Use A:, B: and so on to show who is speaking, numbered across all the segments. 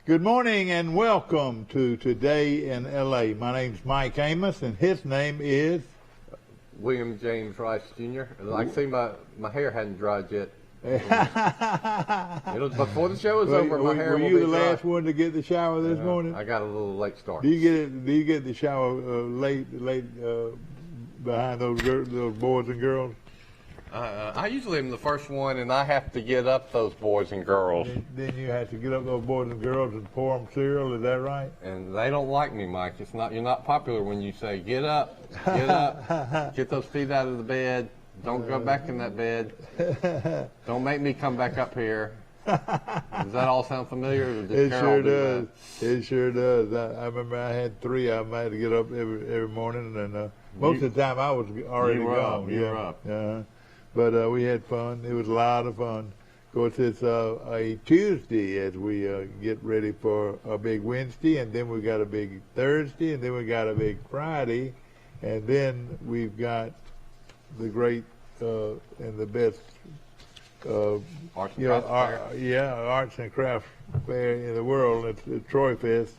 A: Good morning and welcome to Today in L.A. My name's Mike Amos and his name is...
B: William James Rice Jr. Like, see, my hair hadn't dried yet. Before the show is over, my hair will be dry.
A: Were you the last one to get the shower this morning?
B: I got a little late start.
A: Do you get the shower late behind those boys and girls?
B: I usually am the first one, and I have to get up those boys and girls.
A: Then you have to get up those boys and girls and pour them cereal. Is that right?
B: And they don't like me, Mike. You're not popular when you say get up, get those feet out of the bed. Don't go back in that bed. Don't make me come back up here. Does that all sound familiar?
A: It sure does. It sure does. I remember I had 3 of them. I had to get up every morning, and most of the time I was already gone.
B: You were up.
A: But we had fun. It was a lot of fun. Of course, it's a Tuesday as we get ready for a big Wednesday, and then we got a big Thursday, and then we got a big Friday, and then we've got the great and the best
B: arts
A: and crafts fair in the world. It's the Troy Fest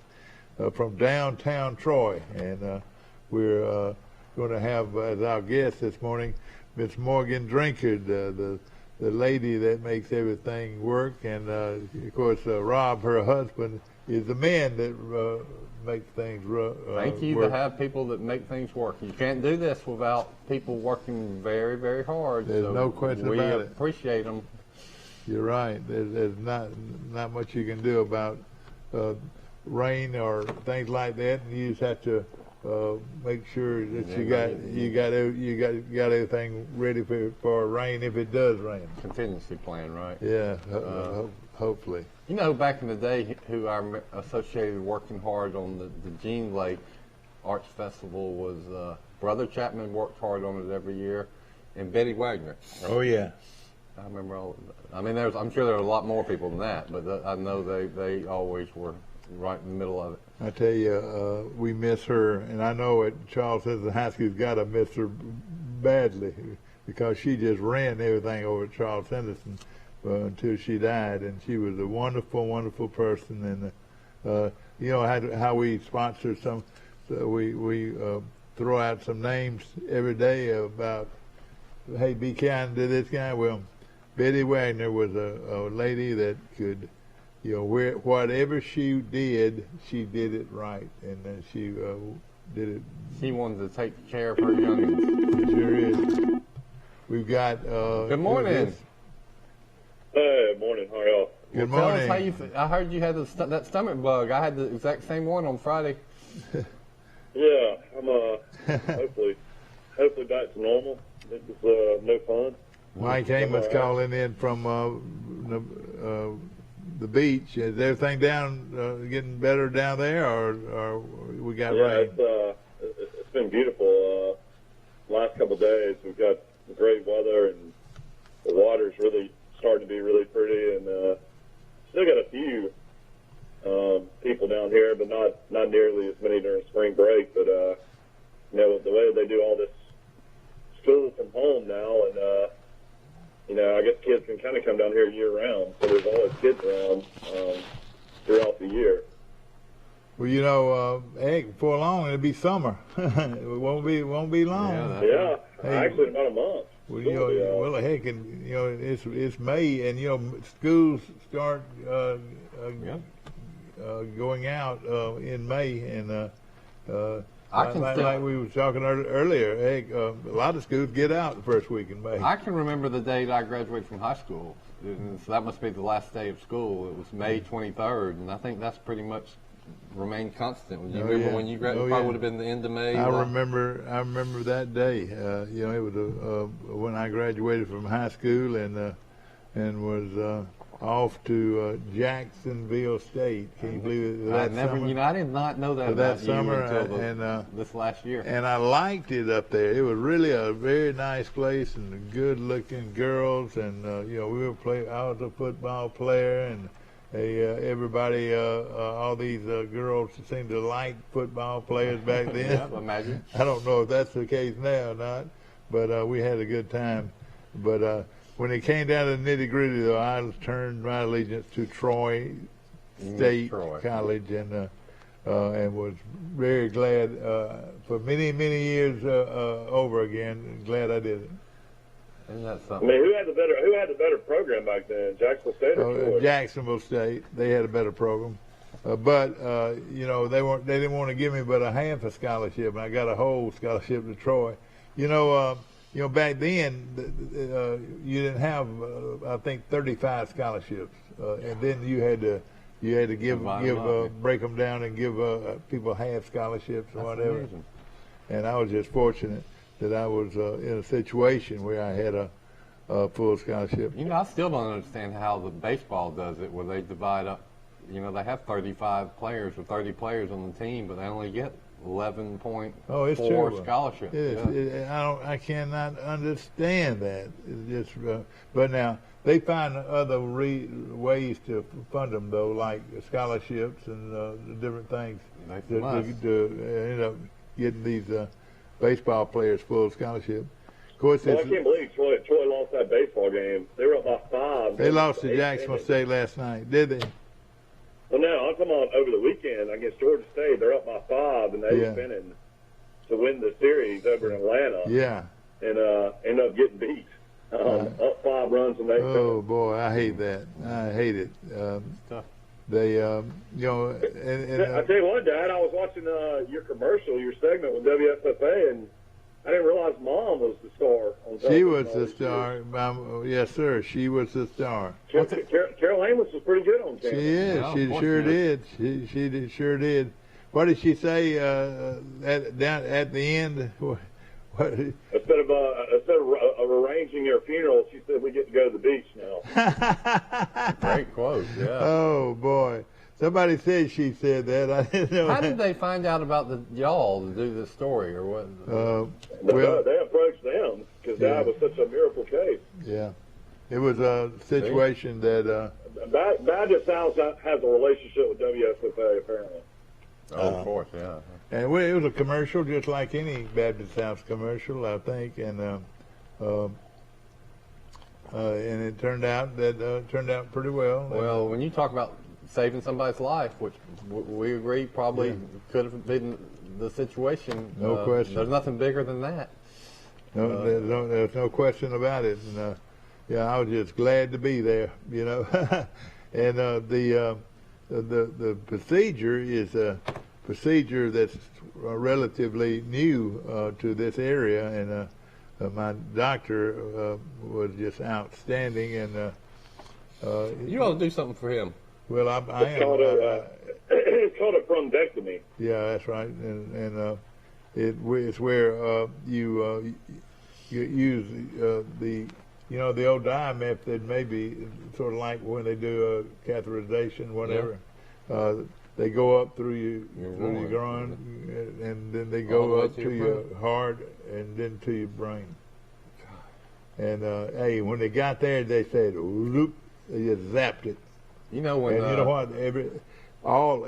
A: from downtown Troy, and we're going to have as our guest this morning Miss Morgan Drinkard, the lady that makes everything work, and of course Rob, her husband, is the man that makes things work.
B: Thank you to have people that make things work. You can't do this without people working very, very hard.
A: There's no question about it.
B: We appreciate them.
A: You're right. There's not much you can do about rain or things like that, and you just have to make sure that you got everything ready for rain if it does rain.
B: Contingency plan, right?
A: Yeah, hopefully.
B: You know, back in the day, who I associated working hard on the Jean Lake Arts Festival was Brother Chapman. Worked hard on it every year, and Betty Wagner.
A: Oh yeah,
B: I remember all of that. I mean, I'm sure there were a lot more people than that, but I know they always were right in the middle of it.
A: I tell you, we miss her, and I know at Charles Henderson High School's got to miss her badly because she just ran everything over at Charles Henderson until she died, and she was a wonderful, wonderful person. And you know how we sponsor some, so we throw out some names every day about, hey, be kind to this guy. Well, Betty Wagner was a lady that could, you know, whatever she did it right, and she did it.
B: She wanted to take care of her youngins.
A: It sure is. We've got.
B: Good morning.
C: Hey, morning. How are y'all?
A: Good
B: morning.
A: morning.
B: Tell us how you. I heard you had that stomach bug. I had the exact same one on Friday.
C: Yeah, I'm hopefully back to normal. This is no fun.
A: Mike Amos calling in from the beach. Is everything getting better down there, or we got rain?
C: It's been beautiful. Last couple of days we've got great weather, and the water's really starting to be really pretty, and still got a few people down here, but not nearly as many during spring break. But you know, the way they do all this school from home now, and you know, I guess kids can kind of come down here year round, so there's always kids around throughout the year.
A: Well, you know, hey, before long it'll be summer. It won't be long.
C: Yeah, actually in about a month.
A: Well, you know, well, heck, and you know, it's May, and you know, schools start going out in May, and like we were talking earlier, heck, a lot of schools get out the first week in May.
B: I can remember the date I graduated from high school, so that must be the last day of school. It was May 23rd, and I think that's pretty much remained constant. When you remember when you graduated, probably would have been the end of May.
A: I remember that day. You know, it was when I graduated from high school and was off to Jacksonville State. Can you believe it?
B: I did not know that about
A: summer
B: until this last year.
A: And I liked it up there. It was really a very nice place and good-looking girls. And you know, I was a football player, and everybody, all these girls seemed to like football players back then.
B: Yeah, imagine.
A: I don't know if that's the case now or not, but we had a good time. But when it came down to the nitty-gritty, though, I turned my allegiance to Troy State
B: Troy.
A: College, and was very glad for many years over again. Glad I did it.
B: Isn't that
C: I
B: something?
C: mean, who had the better program back then? Jacksonville State or Troy?
A: Jacksonville State, they had a better program, but you know, they didn't want to give me but a half a scholarship, and I got a whole scholarship to Troy. You know, back then you didn't have I think 35 scholarships, and then you had to give break them down and give people half scholarships or whatever.
B: Amazing.
A: And I was just fortunate that I was in a situation where I had a full scholarship.
B: You know, I still don't understand how the baseball does it, where they divide up. You know, they have 35 players or 30 players on the team, but they only get 11.4 scholarships.
A: I cannot understand that. It's just, but now they find other ways to fund them, though, like scholarships and different things to end up getting these baseball players full scholarship. Of course,
C: I can't believe Troy lost that baseball game. They were up by 5.
A: They lost to Jacksonville State last night, did they?
C: Well, no, I'm talking about over the weekend against Georgia State. They're up by 5, and they were spinning to win the series over in Atlanta.
A: Yeah.
C: And end up getting beat. Up 5 runs and they.
A: Oh boy, I hate that. I hate it. They, you know, and
C: I tell you what, Dad, I was watching your commercial, your segment with WSFA, and I didn't realize Mom was the star on television.
A: She was the star. Yes, sir. She was the star.
C: Carol Amos was pretty good on camera.
A: She is.
B: Yeah,
A: she sure did. She sure did. What did she say down at the end? What?
C: Instead of arranging her funeral, she said, "We get to go to the beach now."
B: Great quote, yeah.
A: Oh boy, somebody said she said that. I didn't know.
B: How did they find out about y'all to do this story, or what?
A: Well,
C: they approached them because that was such a miracle case.
A: Yeah, it was a situation that.
C: Badger South has a relationship with WSFA apparently.
B: Of course, yeah.
A: And it was a commercial, just like any Baptist House commercial, I think, and it turned out pretty well.
B: Well, when you talk about saving somebody's life, which we agree probably could have been the situation,
A: no question.
B: There's nothing bigger than that.
A: There's no question about it. And I was just glad to be there, you know. And the procedure is a procedure that's relatively new to this area, and my doctor was just outstanding. And
B: You ought to do something for him.
A: Well, I am.
C: It's called a thrombectomy.
A: Yeah, that's right, and it's where you use the old dye method, maybe sort of like when they do a catheterization, whatever. Yeah. They go up through your groin, and then they go up to your heart, and then to your brain. And hey, when they got there, they said, "Whoop!" They just zapped it.
B: You know when?
A: And you know what?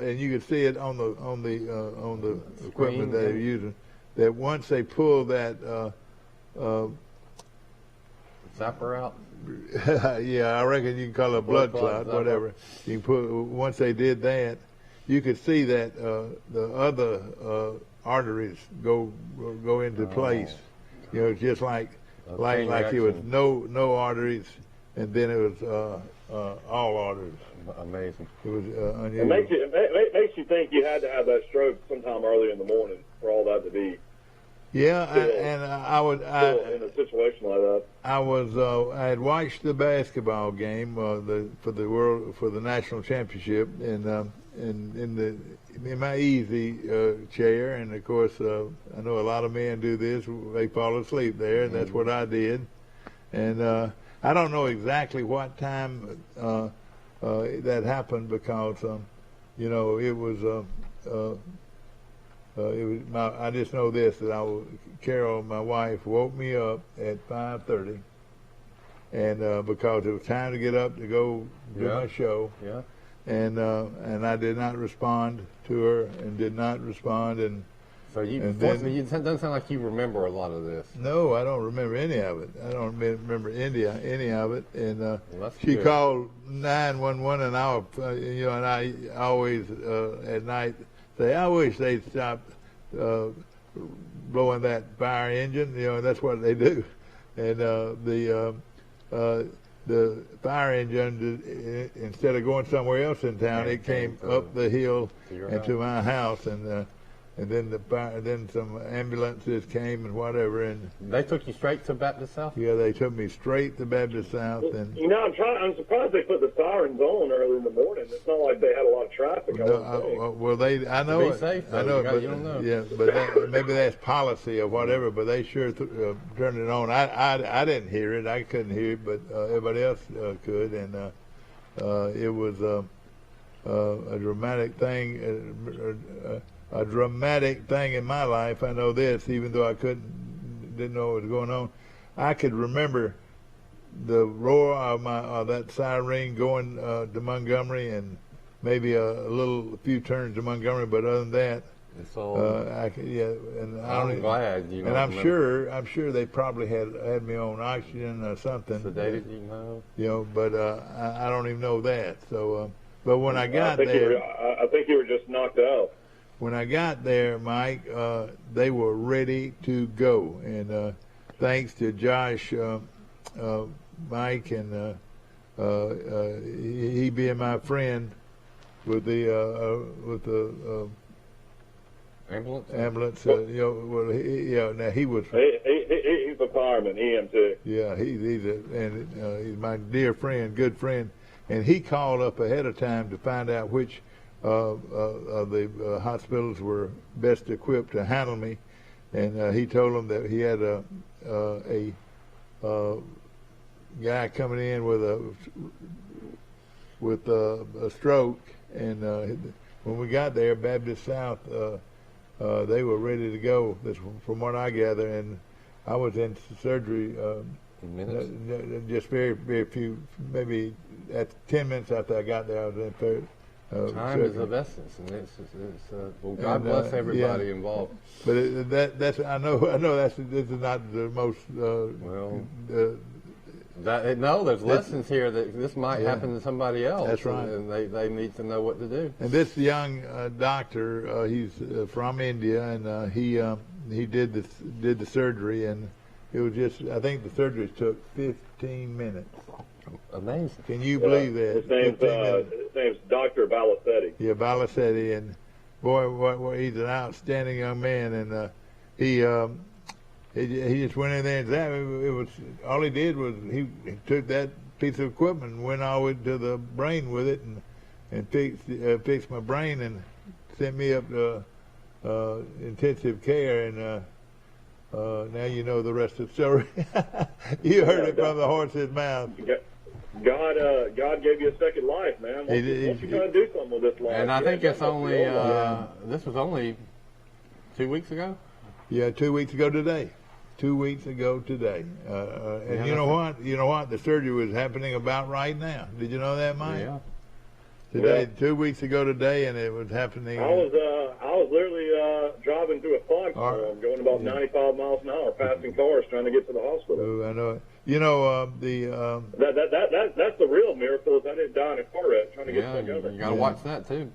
A: And you could see it on the equipment that they're using. That once they pull that
B: zapper out.
A: Yeah, I reckon you can call it a blood clot, whatever. You can put once they did that, you could see that the other arteries go into place. You know, just like it was no arteries, and then it was all arteries.
B: Amazing.
A: It was unusual.
C: It makes you think you had to have that stroke sometime early in the morning for all that to be.
A: Yeah, I would.
C: In a situation like that,
A: I had watched the basketball game for the national championship, and in my easy chair, and of course I know a lot of men do this. They fall asleep there, and that's what I did. And I don't know exactly what time that happened because it was. I just know this, that Carol, my wife, woke me up at 5:30, and because it was time to get up to go do my show, and I did not respond to her, and did not respond, and
B: So
A: And
B: it doesn't sound like you remember a lot of this.
A: No, I don't remember any of it. I don't remember any of it. And
B: Well, that's
A: she
B: good.
A: called 911, and and I always at night say, I wish they'd stop blowing that fire engine. And that's what they do. And the fire engine, instead of going somewhere else in town, it came up the hill and to my house, and then some ambulances came and whatever, and
B: They took you straight to Baptist South?
A: yeah, they took me straight to Baptist South, and
C: I'm surprised they put the sirens on early in the morning. It's not like they had a lot of traffic. I
A: know
B: be
A: it.
B: safe, though.
A: I know
B: You
A: it, but
B: you don't know.
A: yeah, but maybe that's policy or whatever. But they sure turned it on. I didn't hear it. I couldn't hear it, but everybody else could, and it was a dramatic thing. A dramatic thing in my life. I know this, even though I didn't know what was going on. I could remember the roar of that siren going to Montgomery, and maybe a few turns to Montgomery. But other than that,
B: It's all,
A: and
B: I'm glad you know.
A: And I'm sure they probably had me on oxygen or something.
B: Sedated,
A: But I don't even know that. So, but when I got there,
C: I think you were just knocked out.
A: when I got there, Mike, they were ready to go, and thanks to Josh, Mike, and he being my friend with the ambulance. Now he was.
C: He's a fireman, EMT.
A: Yeah, he's my dear friend, good friend, and he called up ahead of time to find out which of the hospitals were best equipped to handle me, and he told them that he had a guy coming in with a stroke, and when we got there, Baptist South, they were ready to go. This, from what I gather, and I was in surgery just very few, maybe at 10 minutes after I got there. I was in third.
B: Time is of essence, and well, God bless everybody involved.
A: But that's I know this is not the most.
B: There's lessons here that this might happen to somebody else.
A: That's right,
B: and they need to know what to do.
A: And this young doctor, he's from India, and he did the surgery, and it was I think the surgery took 15 minutes.
B: Amazing.
A: Can you believe that?
C: His name's Dr. Balasetti.
A: Yeah, Balasetti, and boy, he's an outstanding young man, and he just went in there and it was all he did was he took that piece of equipment and went all the way to the brain with it, and fixed my brain and sent me up to intensive care, and now you know the rest of the story. You heard it from the horse's mouth.
C: God gave you a second life, man. Why don't you try to do something with this life?
B: And I think it's only this was only 2 weeks ago.
A: Yeah, 2 weeks ago today. 2 weeks ago today. And you know what? You know what? The surgery was happening about right now. Did you know that, Mike?
B: Yeah.
A: Today, 2 weeks ago today, and it was happening.
C: I was literally driving through a fog storm, going about 95 miles an hour, passing cars, trying to get to the hospital.
A: Oh, I know it. You know
C: that's the real miracle is I didn't die in a car wreck trying to get to Montgomery.
B: You got to watch that too.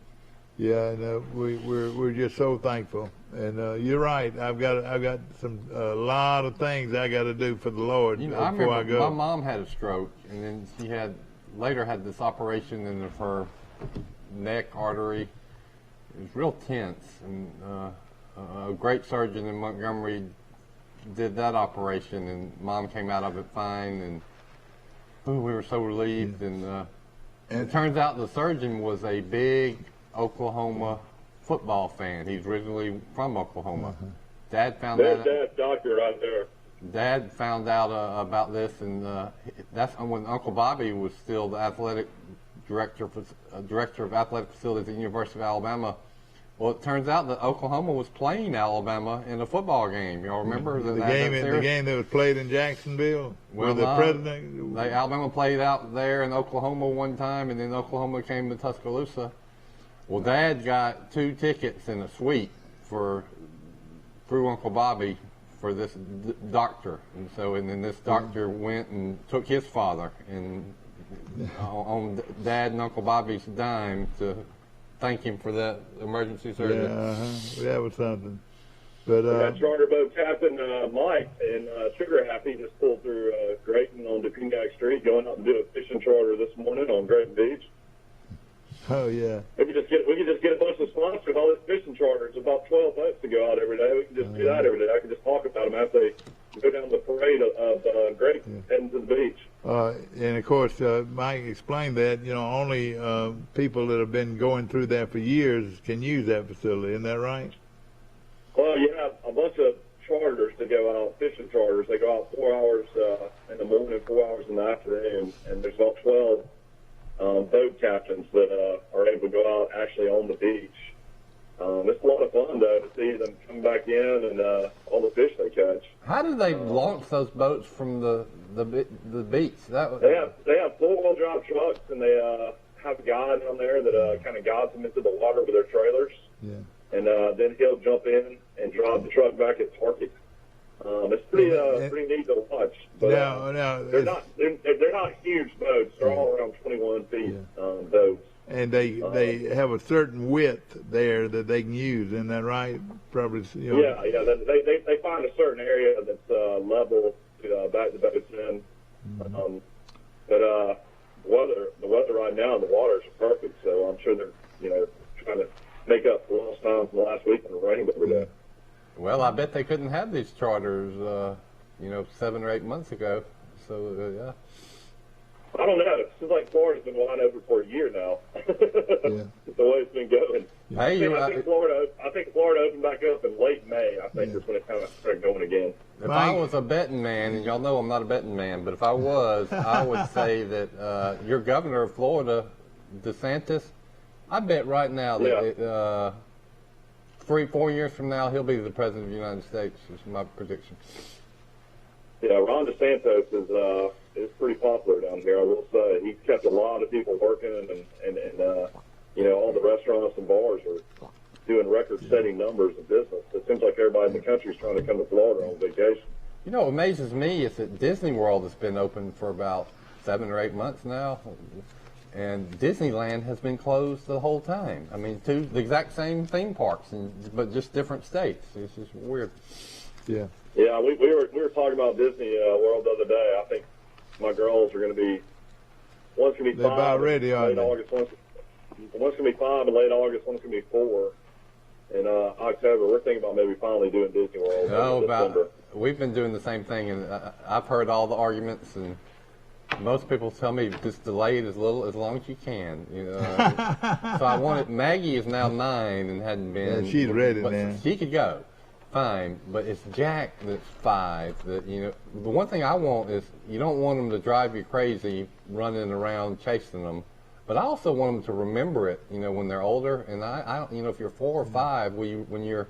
A: Yeah, and we're just so thankful. And you're right. I've got a lot of things I got to do for the Lord before I go.
B: My mom had a stroke, and then she later had this operation in her neck artery. It was real tense, and a great surgeon in Montgomery did that operation, and Mom came out of it fine, and we were so relieved. And it turns out the surgeon was a big Oklahoma football fan. He's originally from Oklahoma. Dad found out.
C: Dad's doctor right there.
B: Dad found out about this, and that's when Uncle Bobby was still the athletic director of athletic facilities at the University of Alabama. Well, it turns out that Oklahoma was playing Alabama in a football game. Y'all remember
A: the game that was played in Jacksonville?
B: Well,
A: the president.
B: Alabama played out there in Oklahoma one time, and then Oklahoma came to Tuscaloosa. Well, Dad got 2 tickets and a suite for through Uncle Bobby for this doctor, and so and then this doctor went and took his father and on Dad and Uncle Bobby's dime to thank him for that emergency surgery.
A: Yeah, that was something. But
C: we got charter boat captain Mike and Sugar Happy just pulled through Grayton on Depinac Street, going out and do a fishing charter this morning on Grayton Beach.
A: oh yeah,
C: We could just get a bunch of sponsors. All this fishing charters, about 12 boats to go out every day. We can just do that every day. I can just talk about them as they go down the parade of Grayton heading to the beach.
A: and of course, Mike explained that only people that have been going through that for years can use that facility. Isn't that right?
C: Well, you have a bunch of charters to go out, fishing charters. They go out 4 hours in the morning, 4 hours in the afternoon, and there's about 12 boat captains that are able to go out actually on the beach. It's a lot of fun, though, to see them come back in and all the fish they catch.
B: How do they launch those boats from the beach?
C: They have four-wheel drive trucks, and they have a guy down there that kind of guides them into the water with their trailers.
A: Yeah.
C: And then he'll jump in and drive the truck back at target. It's pretty neat to watch. But
A: Now,
C: they're not huge boats. They're all around 21 feet boats.
A: and they have a certain width there that they can use. Isn't that right? Probably.
C: Yeah. They find a certain area that's level to back the boats in.
A: Mm-hmm.
C: But the weather right now, the waters are perfect. So I'm sure they're trying to make up for lost time from last week in the rain every day.
B: Well, I bet they couldn't have these charters, 7 or 8 months ago. So, yeah.
C: I don't know. It seems like Florida's been wide open for a year now. The way it's been going.
B: Hey,
C: I think Florida opened back up in late May. I think that's when it kind of started going again.
B: If I was a betting man, and y'all know I'm not a betting man, but if I was, I would say that your governor of Florida, DeSantis, I bet right now that 3-4 years from now, he'll be the president of the United States, is my prediction.
C: Yeah, Ron DeSantis is pretty popular down here, I will say. He's kept a lot of people working, and all the restaurants and bars are doing record-setting numbers of business. It seems like everybody in the country is trying to come to Florida on vacation.
B: What amazes me is that Disney World has been open for about 7 or 8 months now. And Disneyland has been closed the whole time. I mean, the exact same theme parks, but just different states. It's just weird.
A: Yeah.
C: Yeah, we were talking about Disney World the other day. I think my girls are going to be, one's going to be 5
A: about ready,
C: in late
A: aren't
C: August. One's going to be 5 in late August. One's going to be 4 in October. We're thinking about maybe finally doing Disney World.
B: We've been doing the same thing, and I've heard all the arguments, and most people tell me just delay it as long as you can. So I wanted. Maggie is now 9 and hadn't been.
A: Yeah, she's ready now.
B: She could go, fine. But it's Jack that's 5. That the one thing I want is you don't want them to drive you crazy running around chasing them, but I also want them to remember it. When they're older. And I if you're 4 or 5, when you're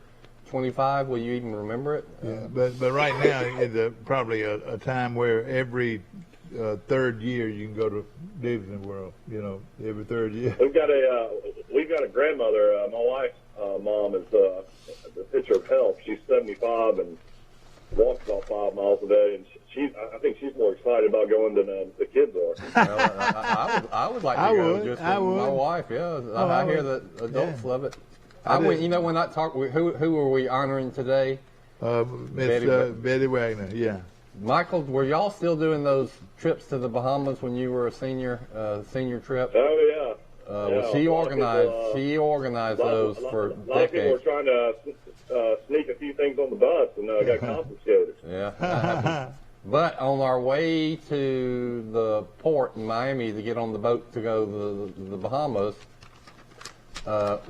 B: 25, will you even remember it?
A: Yeah, but right now is probably a time where every third year you can go to Disney World. Every third year.
C: We've got a grandmother. My wife's mom is the picture of health. She's 75 and walks about 5 miles a day, and I think she's more excited about going than the kids are.
B: Well, I would like to go just with my wife. Yeah, I hear that adults love it. When I talk, who are we honoring today?
A: Miss Betty Wagner. Yeah.
B: Michael, were y'all still doing those trips to the Bahamas when you were a senior trip?
C: Oh yeah.
B: Well, she organized those for decades.
C: A lot of people were trying to sneak a few things on the bus and got confiscated.
B: Yeah, that happens. But on our way to the port in Miami to get on the boat to go to the Bahamas,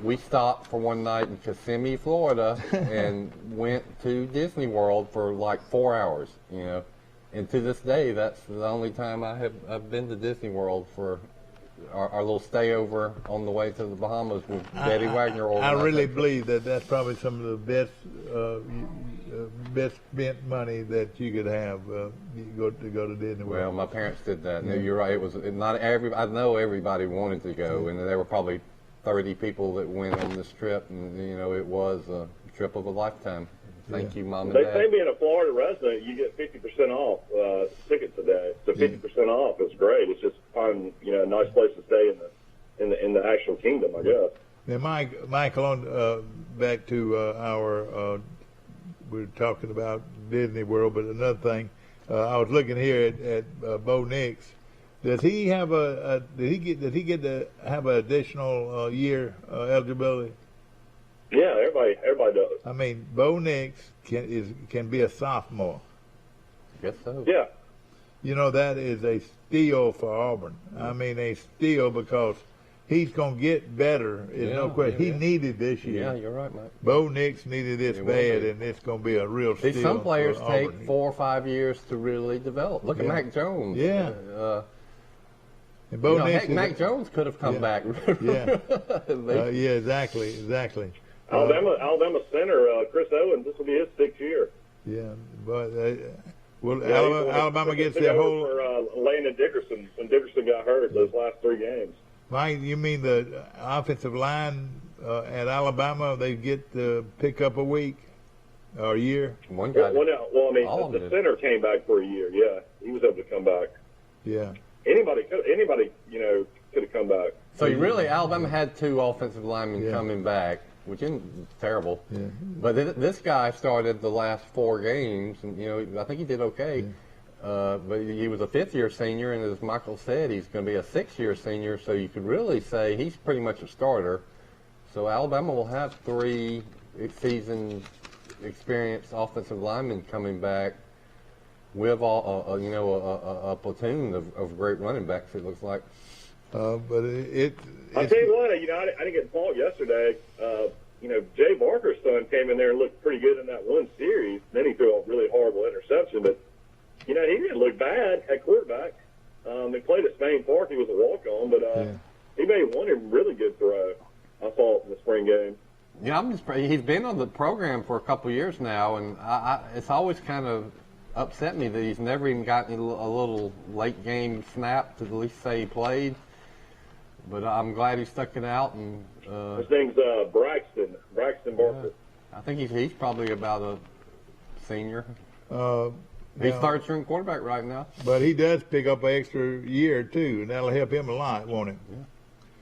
B: we stopped for one night in Kissimmee, Florida, and went to Disney World for like 4 hours. And to this day, that's the only time I've been to Disney World for our little stayover on the way to the Bahamas with Betty Wagner.
A: I really believe that's probably some of the best spent money that you could have. You go to Disney World.
B: Well, my parents did that. No, you're right. It was not I know everybody wanted to go, and there were probably 30 people that went on this trip, and it was a trip of a lifetime. Thank you, Mom and
C: They
B: Dad.
C: say being a Florida resident, you get 50% off tickets a day. So 50% off is great. It's just finding a nice place to stay in the actual kingdom, I guess.
A: Now, Michael, on back to our we were talking about Disney World, but another thing, I was looking here at Bo Nix. Does he have did he get to have an additional year eligibility?
C: Yeah, everybody does.
A: I mean, Bo Nix can be a sophomore.
B: Guess so.
C: Yeah.
A: You know, that is a steal for Auburn. I mean, a steal because he's going to get better. There's no question. He needed this year.
B: Yeah, you're right, Mike.
A: Bo Nix needed this bad, and it's going to be a real steal.
B: See, some players
A: for
B: take
A: Auburn.
B: 4 or 5 years to really develop. Look at Mac Jones.
A: Yeah. And Bo Nix,
B: heck, Mac Jones could have come back.
A: Yeah. Yeah, exactly.
C: Alabama center Chris Owens. This will be his 6th year.
A: Yeah, but well,
C: Yeah,
A: Alabama gets
C: took
A: their
C: over
A: whole.
C: for Landon Dickerson when Dickerson got hurt those last 3 games.
A: Mike, you mean the offensive line at Alabama? They get to pick up a week or a year.
B: One guy.
C: Well, I mean, the center came back for a year. Yeah, he was able to come back.
A: Yeah.
C: Anybody, could have come back.
B: So Alabama had 2 offensive linemen coming back, which isn't terrible.
A: Yeah.
B: But this guy started the last 4 games, and I think he did okay.
A: Yeah.
B: But he was a 5th-year senior, and as Michael said, he's going to be a 6th-year senior. So you could really say he's pretty much a starter. So Alabama will have 3 seasoned, experienced offensive linemen coming back with a platoon of great running backs. It looks like.
A: But
C: I'll tell you what, I didn't get fault yesterday. Jay Barker's son came in there and looked pretty good in that one series. Then he threw a really horrible interception, but he didn't look bad at quarterback. He played at Spain Park. He was a walk-on, but he made one really good throw, I thought, in the spring game.
B: Yeah, he's been on the program for a couple of years now, and it's always kind of upset me that he's never even gotten a little late game snap to at least say he played. But I'm glad he stuck it out. And
C: his name's Braxton Barker.
B: I think he's probably about a senior.
A: He's
B: third string quarterback right now.
A: But he does pick up an extra year too, and that'll help him a lot, won't it?
B: Yeah.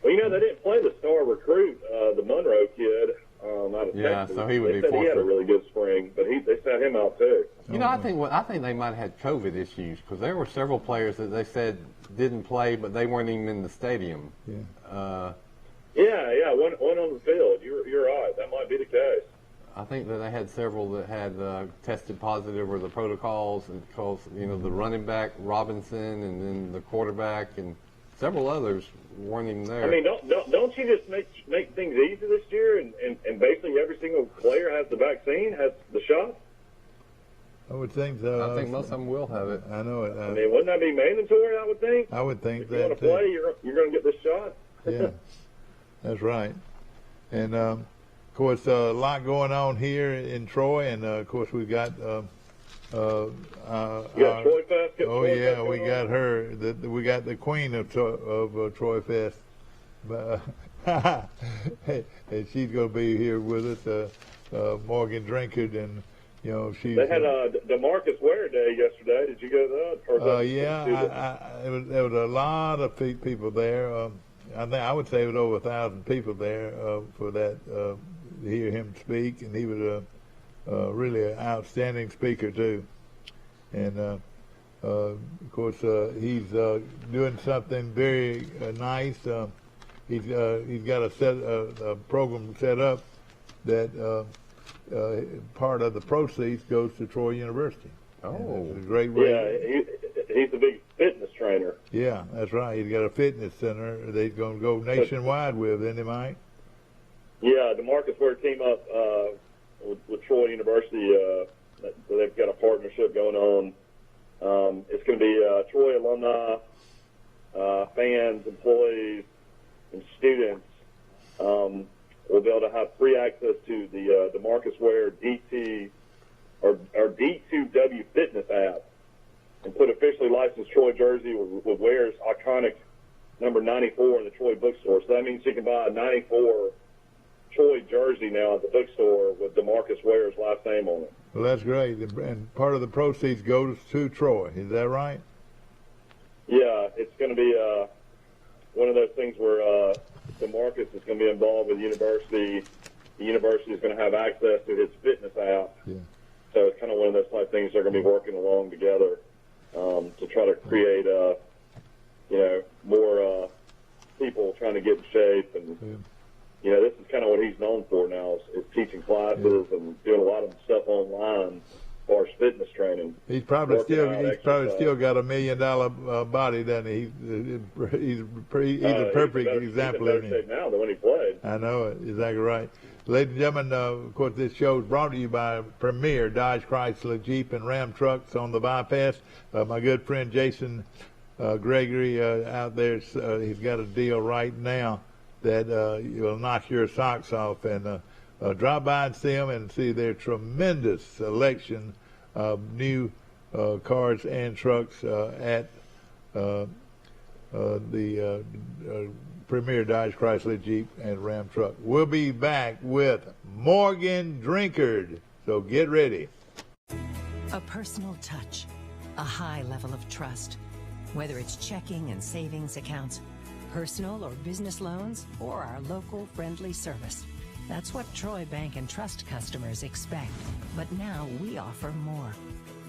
C: Well, they didn't play the star recruit, the Monroe kid out of Texas.
B: So he would be
C: They said he had a really good spring, but they sat him out too.
B: I think they might have had COVID issues because there were several players that they said didn't play, but they weren't even in the stadium.
A: Yeah.
C: One on the field. You're right. That might be the case.
B: I think that they had several that had tested positive or the protocols, and because the running back Robinson and then the quarterback and several others weren't even there.
C: I mean, don't you just make things easy this year, and basically every single player has the vaccine, has the shot?
A: I would think so.
B: I think most of them will have it.
A: I know it.
C: I mean, wouldn't that be mandatory? I would think.
A: I would think
C: if
A: that
C: you want to
A: too.
C: play, you're going to get this shot.
A: Yeah, that's right. And of course, a lot going on here in Troy, and of course we've got.
C: You got Troy Fest.
A: Oh yeah, we got her. We got the queen of Troy Fest, and she's going to be here with us, Morgan Drinkard, and she's.
C: They had DeMarcus Ware Day yesterday. Did you go to that?
A: There was a lot of people there. I would say it was over 1,000 people there for that to hear him speak, and he was really an outstanding speaker too. And of course, he's doing something very nice. He's got a program set up that part of the proceeds goes to Troy University.
B: Oh,
A: it's a great way.
C: Yeah, he's a big fitness trainer.
A: Yeah, that's right. He's got a fitness center that he's going to go nationwide with, isn't he, Mike?
C: Yeah, DeMarcus Ware team up with Troy University. They've got a partnership going on. It's going to be Troy alumni, fans, employees, and students will be able to have free access to the DeMarcus Ware DT or D2W fitness app, and put officially licensed Troy jersey with Ware's iconic number 94 in the Troy bookstore. So that means you can buy a 94 Troy jersey now at the bookstore with DeMarcus Ware's last name on it.
A: Well, that's great. And part of the proceeds goes to Troy. Is that right?
C: Yeah, it's going to be one of those things where DeMarcus is going to be involved with the university. The university is going to have access to his fitness app.
A: Yeah.
C: So it's kind of one of those type things they're going to be working along together to try to create, more people trying to get in shape. And, this is kind of what he's known for now is teaching classes and doing a lot of stuff online as far as fitness training.
A: He's probably still got $1 million body, doesn't he? He's a perfect example of
C: it now than when he played.
A: I know it. Exactly right. Ladies and gentlemen, of course, this show is brought to you by Premier Dodge, Chrysler, Jeep, and Ram trucks on the bypass. My good friend Jason Gregory out there, he's got a deal right now that will knock your socks off. And drop by and see them and see their tremendous selection of new cars and trucks at the Premier Dodge, Chrysler, Jeep, and Ram truck. We'll be back with Morgan Drinkard, so get ready.
D: A personal touch, a high level of trust. Whether it's checking and savings accounts, personal or business loans, or our local friendly service. That's what Troy Bank and Trust customers expect. But now we offer more.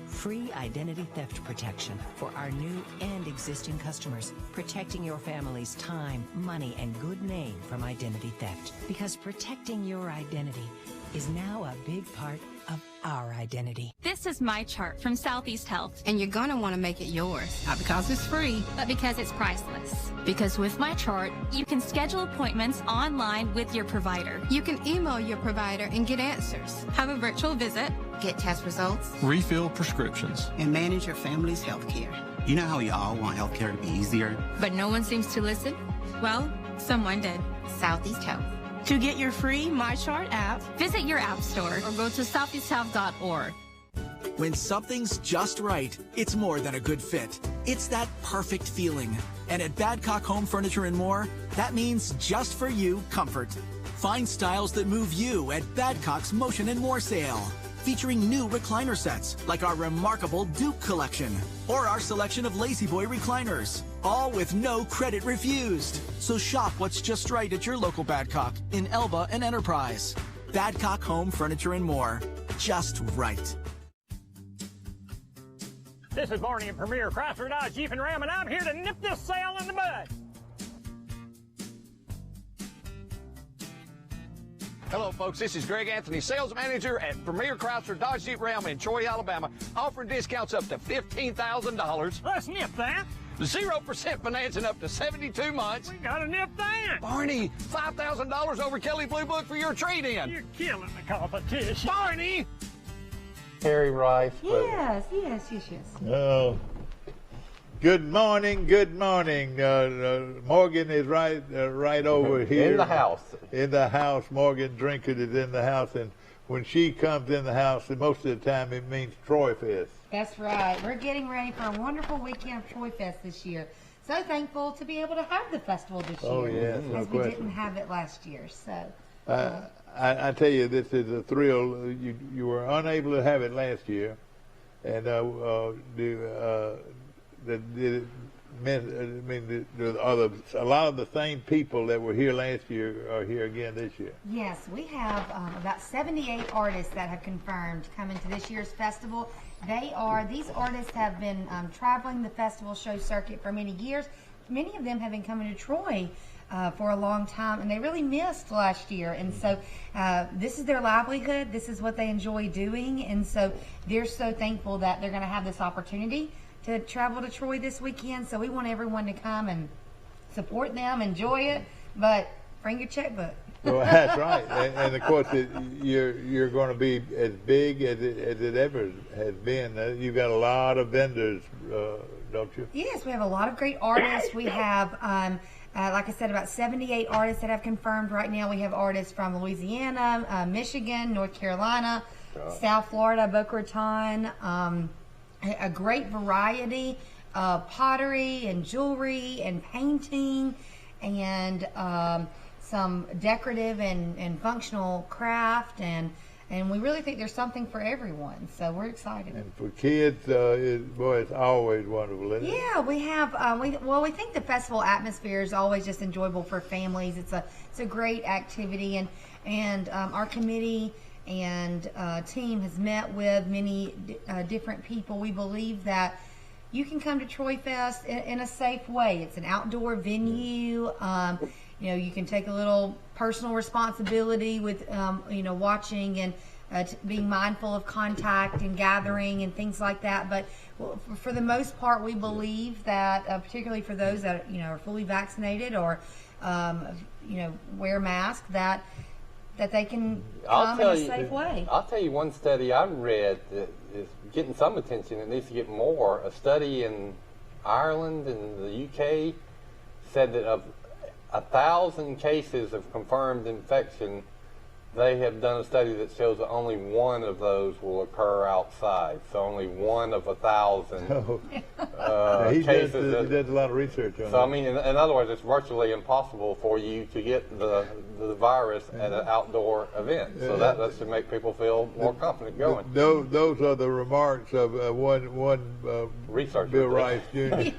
D: Free identity theft protection for our new and existing customers, protecting your family's time, money, and good name from identity theft. Because protecting your identity is now a big part of our identity.
E: This is my chart from Southeast Health.
F: And you're going to want to make it yours. Not because it's free,
E: but because it's priceless. Because with my chart, you can schedule appointments online with your provider.
F: You can email your provider and get answers.
E: Have a virtual visit.
F: Get test results.
G: Refill prescriptions.
H: And manage your family's health care. You know how we all want health care to be easier?
E: But no one seems to listen? Well, someone did.
F: Southeast Health.
I: To get your free MyChart app,
E: visit your app store or go to southeasthealth.org.
J: When something's just right, it's more than a good fit. It's that perfect feeling. And at Badcock Home Furniture and More, that means just for you comfort. Find styles that move you at Badcock's Motion and More sale. Featuring new recliner sets like our remarkable Duke collection or our selection of Lazy Boy recliners, all with no credit refused. So shop what's just right at your local Badcock in Elba and Enterprise. Badcock Home Furniture and More, just right.
K: This is Barney at Premier Chrysler Dodge Jeep and Ram, and I'm here to nip this sale in the bud.
L: Hello, folks. This is Greg Anthony, sales manager at Premier Chrysler Dodge Jeep Ram in Troy, Alabama, offering discounts up to $15,000.
K: Let's nip that.
L: 0% financing up to 72 months.
K: We gotta nip that.
L: Barney, $5,000 over Kelly Blue Book for your trade-in.
K: You're killing the competition.
L: Barney!
B: Harry Rice.
F: Yes.
A: Oh. Good morning. Morgan is right over here.
B: In the house.
A: In the house. Morgan Drinkard is in the house, and when she comes in the house, most of the time it means Troy Fest.
M: That's right. We're getting ready for a wonderful weekend of Troy Fest this year. So thankful to be able to have the festival this year.
A: Oh, yes, no
M: as we
A: question.
M: didn't have it last year. So.
A: I tell you, this is a thrill. You were unable to have it last year, and a lot of the same people that were here last year are here again this year.
M: Yes, we have about 78 artists that have confirmed coming to this year's festival. These artists have been traveling the festival show circuit for many years. Many of them have been coming to Troy for a long time, and they really missed last year. And so this is their livelihood. This is what they enjoy doing. And so they're so thankful that they're going to have this opportunity to travel to Troy this weekend. So we want everyone to come and support them, enjoy it, but bring your checkbook.
A: Well, that's right. And of course, you're going to be as big as it ever has been. You've got a lot of vendors, don't you?
M: Yes, we have a lot of great artists. We have, like I said, about 78 artists that have confirmed right now. We have artists from Louisiana, Michigan, North Carolina, South Florida, Boca Raton, a great variety of pottery and jewelry and painting and some decorative and functional craft, and we really think there's something for everyone. So we're excited.
A: And for kids, it's always wonderful, isn't it?
M: Yeah, we have. We think the festival atmosphere is always just enjoyable for families. It's a great activity, and our committee and team has met with many different people. We believe that you can come to Troy Fest in a safe way. It's an outdoor venue. You can take a little personal responsibility with, watching and being mindful of contact and gathering and things like that. But for the most part, we believe that, particularly for those that are fully vaccinated or wear masks, that they can come in a safe way.
B: I'll tell you one study I read that is getting some attention. It needs to get more. A study in Ireland and the UK said that of 1,000 cases of confirmed infection, they have done a study that shows that only one of those will occur outside. So only one of 1,000
A: he
B: cases.
A: He does a lot of research on that.
B: So I mean, in other words, it's virtually impossible for you to get the virus at an outdoor event. So that should make people feel more confident going.
A: Those are the remarks of one
B: researcher,
A: Bill Rice Jr.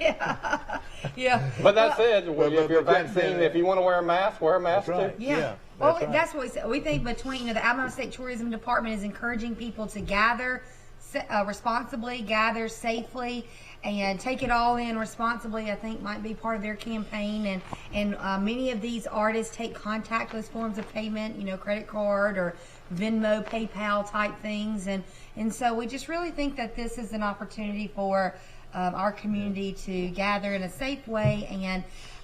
M: Yeah.
B: But that said, if you're vaccinated, if you want to wear a mask, wear a mask too.
M: Yeah. Well, that's what we said. We think between the Alabama State Tourism Department is encouraging people to gather responsibly, gather safely, and take it all in responsibly. I think might be part of their campaign. And many of these artists take contactless forms of payment, credit card or Venmo, PayPal type things. And so we just really think that this is an opportunity for our community to gather in a safe way.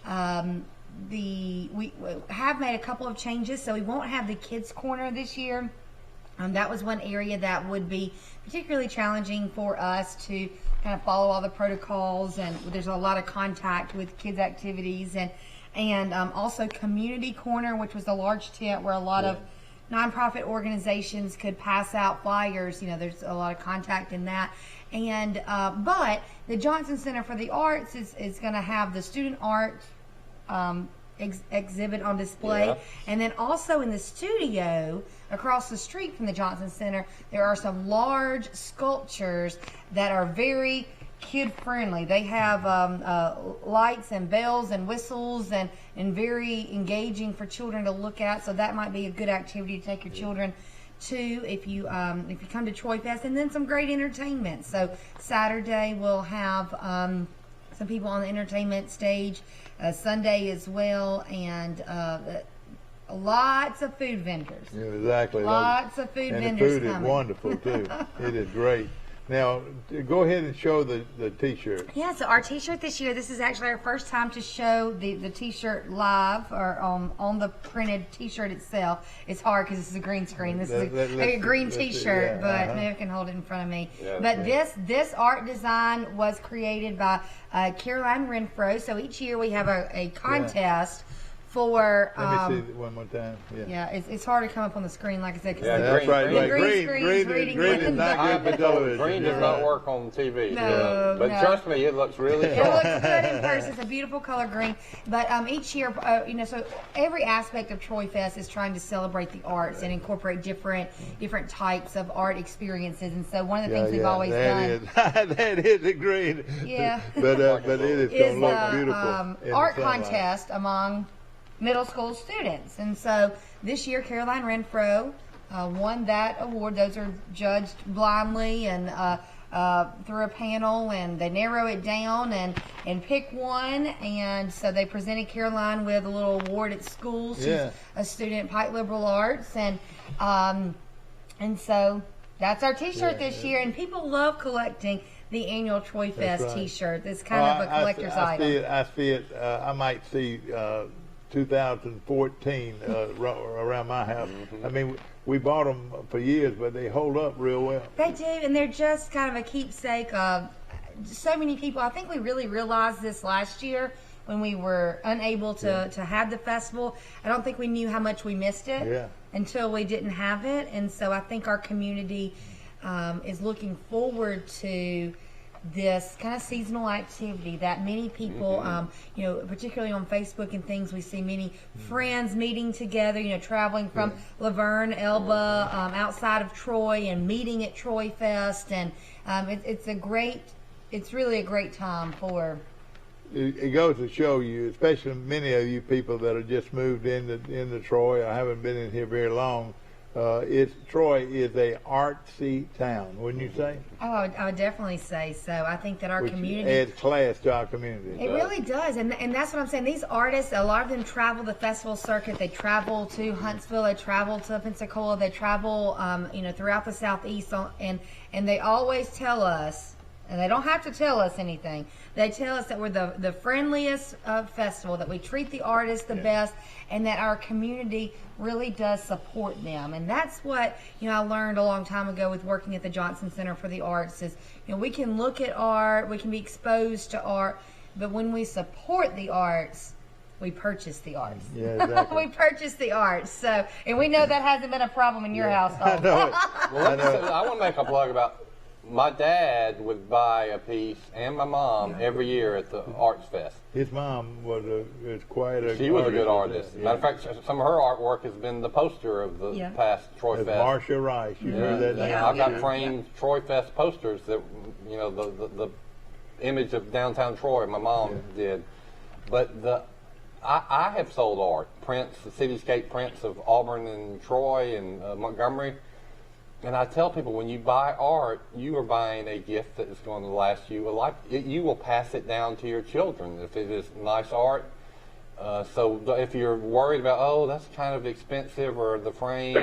M: And we have made a couple of changes, so we won't have the kids corner this year. That was one area that would be particularly challenging for us to kind of follow all the protocols, and there's a lot of contact with kids activities, and also community corner, which was a large tent where a lot of nonprofit organizations could pass out flyers. There's a lot of contact in that. And but the Johnson Center for the Arts is going to have the student art exhibit on display, and then also in the studio across the street from the Johnson Center, there are some large sculptures that are very kid friendly. They have lights and bells and whistles and very engaging for children to look at. So that might be a good activity to take your children to if you come to Troy Fest. And then some great entertainment. So Saturday we'll have some people on the entertainment stage. Sunday as well, and lots of food vendors.
A: Yeah, exactly.
M: Lots of food vendors
A: And the food
M: coming.
A: is wonderful too. It is great. Now, go ahead and show the T-shirt.
M: Yeah, so our T-shirt this year, this is actually our first time to show the T-shirt live or on the printed T-shirt itself. It's hard because this is a green screen. This is a green T-shirt, but maybe I can hold it in front of me. Yeah, but this art design was created by Caroline Renfro. So each year we have a contest. For
A: let me see it one more time.
M: Yeah, it's hard to come up on the screen, like I said.
A: That's right.
M: The green
A: is not good for television.
B: Green does not work on TV.
M: No,
B: but trust me, it looks really
M: It looks good in person. It's a beautiful color green. But each year, so every aspect of Troy Fest is trying to celebrate the arts and incorporate different types of art experiences. And so one of the things we've always done.
A: That is the green.
M: Yeah.
A: But it is going to look beautiful.
M: Art contest among middle school students. And so this year Caroline Renfro won that award. Those are judged blindly and through a panel, and they narrow it down and pick one. And so they presented Caroline with a little award at school. She's a student at Pike Liberal Arts, and so that's our T-shirt this year. And people love collecting the annual Troy Fest T-shirt. It's kind of a collector's item.
A: I see it. I might see 2014 around my house. I mean, we bought them for years, but they hold up real well.
M: They do, and they're just kind of a keepsake of so many people. I think we really realized this last year when we were unable to have the festival. I don't think we knew how much we missed it until we didn't have it. And so I think our community is looking forward to this kind of seasonal activity that many people, you know, particularly on Facebook and things, we see many friends meeting together, you know, traveling from Laverne, Elba, outside of Troy, and meeting at Troy Fest, and it's really a great time for.
A: It goes to show you, especially many of you people that have just moved into Troy. I haven't been in here very long. Troy is a artsy town, wouldn't you say?
M: Oh, I would definitely say so. I think that our community
A: adds class to our community.
M: It really does, and that's what I'm saying. These artists, a lot of them travel the festival circuit. They travel to Huntsville. They travel to Pensacola. They travel, you know, throughout the Southeast, and they always tell us, and they don't have to tell us anything. They tell us that we're the friendliest festival, that we treat the artists the best, and that our community really does support them. And that's what, you know, I learned a long time ago with working at the Johnson Center for the Arts is, you know, we can look at art, we can be exposed to art, but when we support the arts, we purchase the arts.
A: Yeah, exactly.
M: We purchase the arts. So, and we know that hasn't been a problem in your household.
A: I know it.
B: Well, I want to make a plug about. My dad would buy a piece, and my mom, every year at the Arts Fest.
A: His mom was quite a.
B: She was a good artist. Matter of fact, some of her artwork has been the poster of the past Troy Fest.
A: Marsha Rice, you heard that name?
B: I've got framed Troy Fest posters that, you know, the image of downtown Troy. My mom did, but I have sold art, prints, the cityscape prints of Auburn and Troy and Montgomery. And I tell people, when you buy art, you are buying a gift that is going to last you a life. You will pass it down to your children if it is nice art. So if you're worried about, oh, that's kind of expensive, or the frame,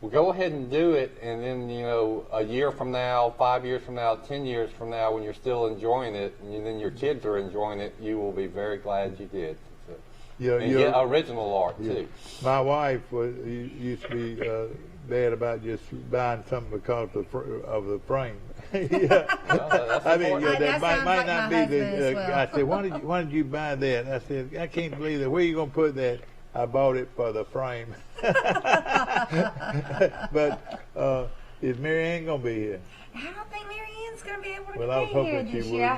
B: well, go ahead and do it. And then, you know, a year from now, 5 years from now, 10 years from now, when you're still enjoying it, and then your kids are enjoying it, you will be very glad you did. And get original art, too.
A: My wife used to be bad about just buying something because of the frame. I mean, that might not be the. I said, why did you buy that? I said, I can't believe that. Where are you going to put that? I bought it for the frame. But is Mary Ann going to be here?
M: I don't think Mary Ann's going to be able to
A: Well, I was hoping she would. I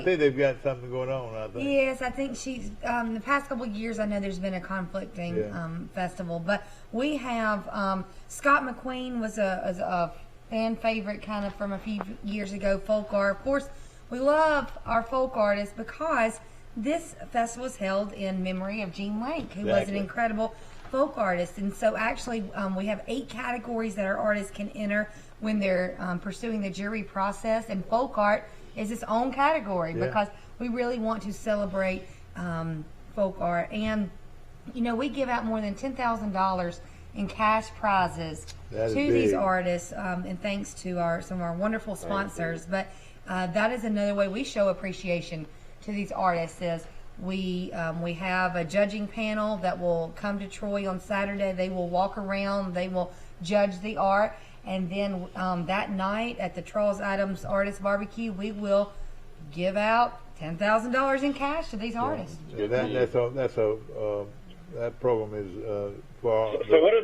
A: think they've got something going on, I think.
M: Yes, I think she's, the past couple of years, I know there's been a conflicting festival, but we have, Scott McQueen was a fan favorite kind of from a few years ago, folk art. Of course, we love our folk artists because this festival is held in memory of Gene Lake, who was an incredible folk artist. And so actually, we have 8 categories that our artists can enter when they're pursuing the jury process, and folk art is its own category because we really want to celebrate folk art. And, you know, we give out more than $10,000 in cash prizes to these artists, and thanks to some of our wonderful sponsors. But that is another way we show appreciation to these artists. Is we have a judging panel that will come to Troy on Saturday. They will walk around, they will judge the art, and then that night at the Charles Adams Artist Barbecue, we will give out $10,000 in cash to these artists.
A: Yeah, that program is for.
C: So what are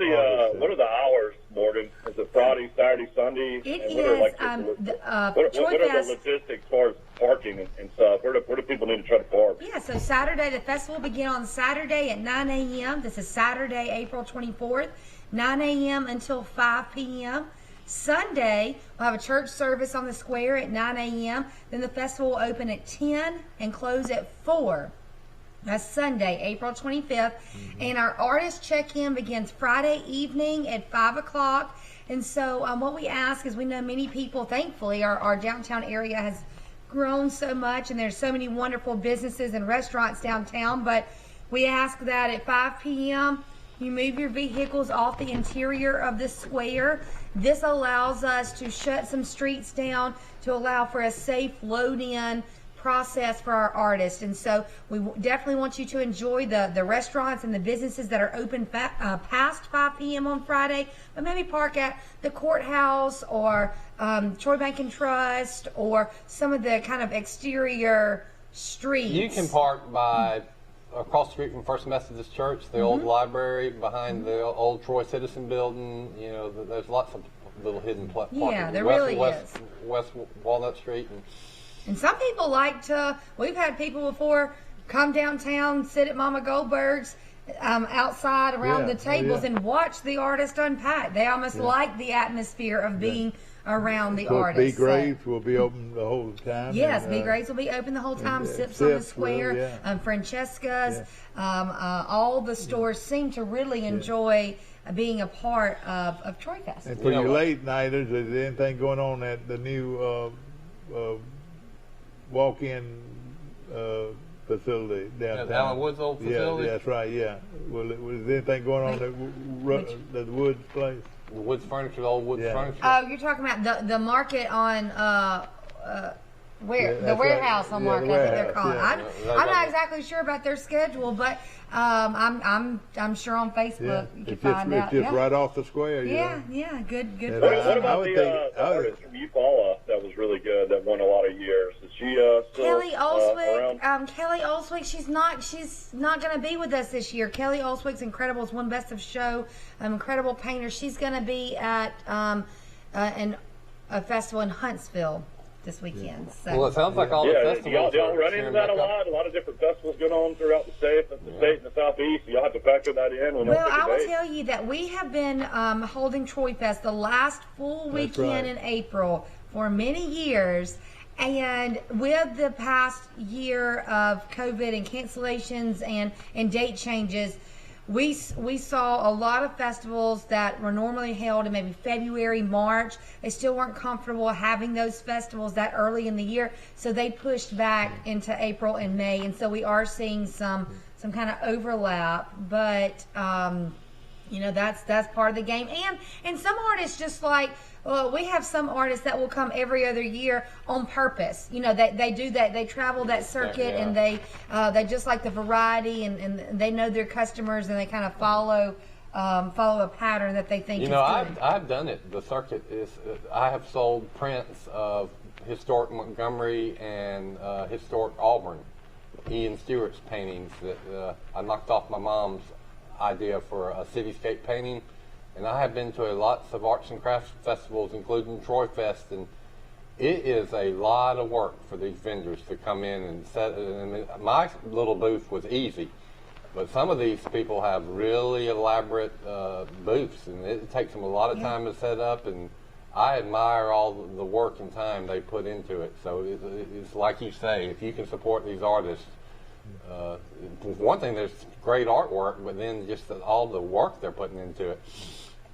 C: the hours, Morgan? Is it Friday, Saturday, Sunday?
M: It
C: and
M: is.
C: what are the logistics as far as parking and stuff? Where do people need to try to park?
M: Yeah, so Saturday, the festival will begin on Saturday at 9 a.m. This is Saturday, April 24th, 9 a.m. until 5 p.m. Sunday, we'll have a church service on the square at 9 a.m. Then the festival will open at 10 and close at 4. That's Sunday, April 25th. And our artist check-in begins Friday evening at 5 o'clock. And so what we ask is, we know many people, thankfully, our downtown area has grown so much, and there's so many wonderful businesses and restaurants downtown, but we ask that at 5 p.m. you move your vehicles off the interior of the square. This allows us to shut some streets down to allow for a safe load-in process for our artists. And so we definitely want you to enjoy the restaurants and the businesses that are open past 5 p.m. on Friday, but maybe park at the courthouse or Troy Bank and Trust or some of the kind of exterior streets.
B: You can park by across the street from First Methodist Church, the old library, behind the old Troy Citizen Building. You know, there's lots of little hidden park.
M: Yeah, there really is.
B: West Walnut Street.
M: And some people like to, we've had people before come downtown, sit at Mama Goldberg's outside around the tables and watch the artist unpack. They almost like the atmosphere of being around the artist.
A: B Graves will be open the whole time.
M: Yes, B Graves will be open the whole time. Sips on the Square, Francesca's, all the stores seem to really enjoy being a part of Troy Fest.
A: And for your late nighters, is there anything going on at the new walk-in facility downtown?
B: Yeah, Alan Wood's old facility?
A: Yeah, that's right, yeah. Was there anything going on at the Woods place?
B: The Woods Furniture, the old Woods Furniture.
M: Oh, you're talking about the market on the warehouse on Market, I think they're calling. I'm not exactly sure about their schedule, but I'm sure on Facebook you can find out.
A: It's just right off the square.
M: Yeah, good.
C: What about the artist from Eufaula that was really good that won a lot of years? Is she still
M: Kelly Olswick?
C: around?
M: Kelly Olswick, she's not going to be with us this year. Kelly Olswick's incredible. Won Best of Show. Incredible painter. She's going to be at a festival in Huntsville this weekend. So.
B: Well, it sounds like all the festivals.
C: Y'all run into that a lot of different festivals going on throughout the state and the southeast. Y'all have to factor that in.
M: Well, I will tell you that we have been holding Troy Fest the last full weekend in April for many years. And with the past year of COVID and cancellations and date changes, we saw a lot of festivals that were normally held in maybe February, March. They still weren't comfortable having those festivals that early in the year, so they pushed back into April and May. And so we are seeing some kind of overlap, but that's part of the game. And some artists just like. Well, we have some artists that will come every other year on purpose. They do that. They travel that circuit, and they just like the variety, and they know their customers, and they kind of follow a pattern that they think is good.
B: I've done it. The circuit is. I have sold prints of historic Montgomery and historic Auburn, Ian Stewart's paintings that I knocked off my mom's idea for a cityscape painting. And I have been to lots of arts and crafts festivals, including Troy Fest, and it is a lot of work for these vendors to come in and set. And my little booth was easy, but some of these people have really elaborate booths, and it takes them a lot of time to set up. And I admire all the work and time they put into it. So it's like you say, if you can support these artists. One thing, there's great artwork, but then just all the work they're putting into it.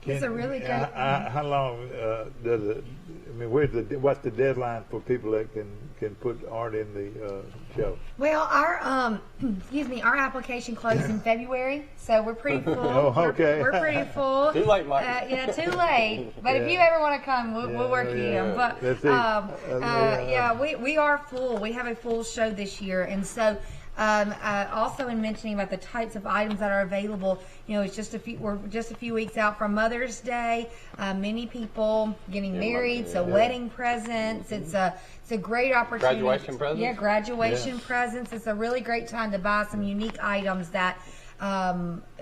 M: It's a really good.
A: How long does it? I mean, what's the deadline for people that can put art in the show?
M: Well, our our application closed in February, so we're pretty full.
A: Okay.
M: We're pretty full.
B: Too late, Mike.
M: Too late. But if you ever want to come, we'll work you in. But we are full. We have a full show this year, and so. Also, in mentioning about the types of items that are available, it's we're just a few weeks out from Mother's Day. Many people getting married, so wedding presents. It's a great opportunity.
B: Graduation presents.
M: Yeah, graduation presents. It's a really great time to buy some unique items that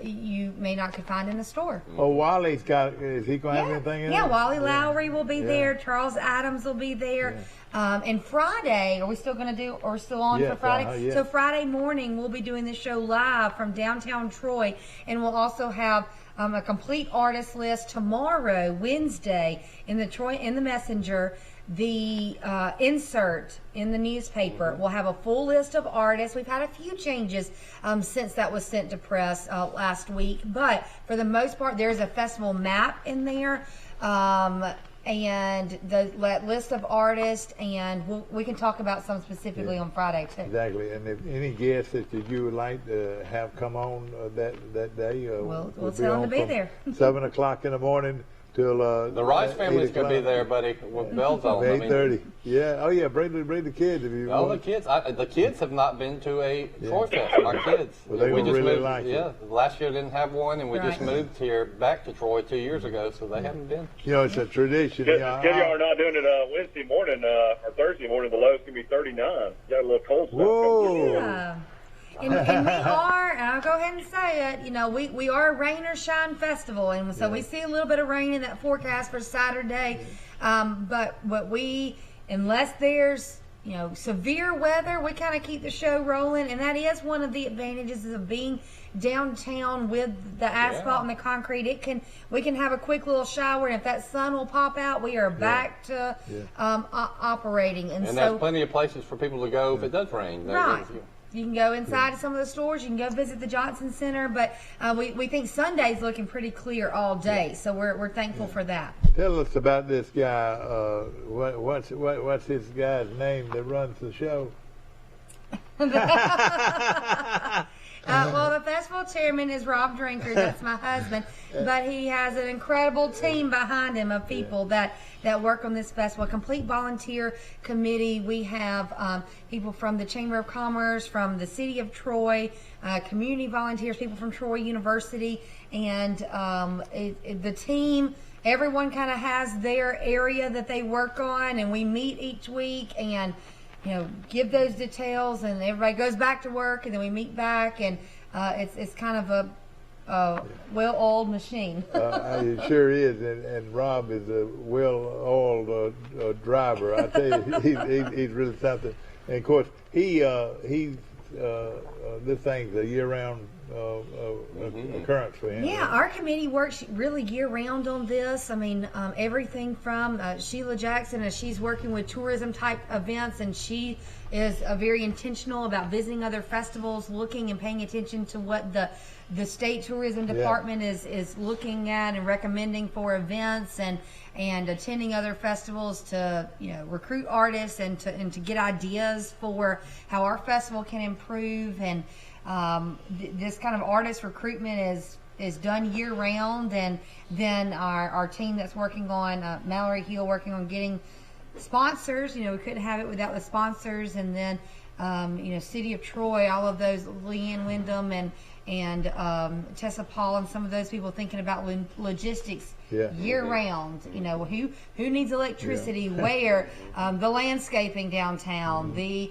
M: you may not could find in the store.
A: Oh, Wiley's is he going to have anything in it?
M: Yeah, Wally Lowry will be there. Charles Adams will be there. And Friday, are we still going to do, or still on for Friday? So Friday morning, we'll be doing this show live from downtown Troy, and we'll also have a complete artist list tomorrow, Wednesday, in the Messenger. The insert in the newspaper will have a full list of artists. We've had a few changes since that was sent to press last week, but for the most part, there's a festival map in there. And the list of artists, and we can talk about some specifically on Friday too.
A: Exactly, and if any guests that you would like to have come on that day,
M: we'll tell them to be there.
A: 7 o'clock in the morning till
B: the Rice family's gonna be there, buddy, with bells on.
A: 8:30. Yeah. Oh yeah. Bring the kids if you want.
B: The kids have not been to a Troy Fest. Our kids.
A: Well, they just really like it.
B: Yeah. Last year didn't have one, and we just moved here back to Troy 2 years ago, so they haven't been.
A: It's a tradition.
C: Good y'all are not doing it Wednesday morning or Thursday morning. The low's gonna be 39. Got a little cold snap.
A: Whoa.
M: Yeah. And we are, and I'll go ahead and say it, you know, we are a rain or shine festival, and so we see a little bit of rain in that forecast for Saturday. But we, unless there's, you know, severe weather, we kind of keep the show rolling, and that is one of the advantages of being downtown with the asphalt and the concrete. We can have a quick little shower, and if that sun will pop out, we are back to operating. And so
B: there's plenty of places for people to go if it does rain.
M: Right. You can go inside some of the stores. You can go visit the Johnson Center, but we think Sunday's looking pretty clear all day, so we're thankful for that.
A: Tell us about this guy. What's his guy's name that runs the show?
M: Well, the festival chairman is Rob Drinker. That's my husband. But he has an incredible team behind him of people that work on this festival. A complete volunteer committee. We have people from the Chamber of Commerce, from the City of Troy, community volunteers, people from Troy University, and the team. Everyone kind of has their area that they work on, and we meet each week and, you know, give those details, and everybody goes back to work, and then we meet back, and it's kind of a well-oiled machine.
A: It sure is, and Rob is a well-oiled driver. I tell you, he's really something. And of course, this thing's a year-round occurrence for him.
M: Yeah, our committee works really year-round on this. I mean, everything from Sheila Jackson, as she's working with tourism-type events, and she is very intentional about visiting other festivals, looking and paying attention to what the state tourism department is looking at and recommending for events, and attending other festivals to, you know, recruit artists and to get ideas for how our festival can improve. And this kind of artist recruitment is done year round. And then our team that's working on Mallory Hill working on getting sponsors. You know, we couldn't have it without the sponsors. And then you know, City of Troy, all of those, Leanne Wyndham and Tessa Paul, and some of those people thinking about logistics year round. You know, who needs electricity, where, the landscaping downtown, the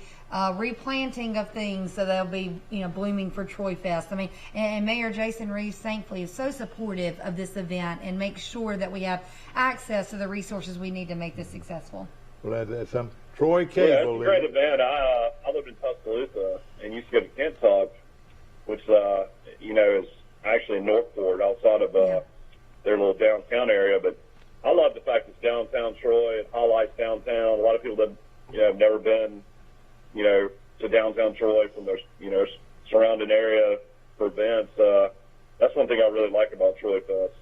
M: replanting of things so they'll be, you know, blooming for Troy Fest. I mean, and Mayor Jason Reeves, thankfully, is so supportive of this event and makes sure that we have access to the resources we need to make this successful.
A: Well, that's some Troy Cable.
C: Yeah, it's a great event. I lived in Tuscaloosa and used to go to Kentuck, which you know, is actually in Northport, outside of their little downtown area. But I love the fact it's downtown Troy. It highlights downtown. A lot of people that, you know, have never been, you know, to downtown Troy from their, you know, surrounding area for events. That's one thing I really like about Troy Fest.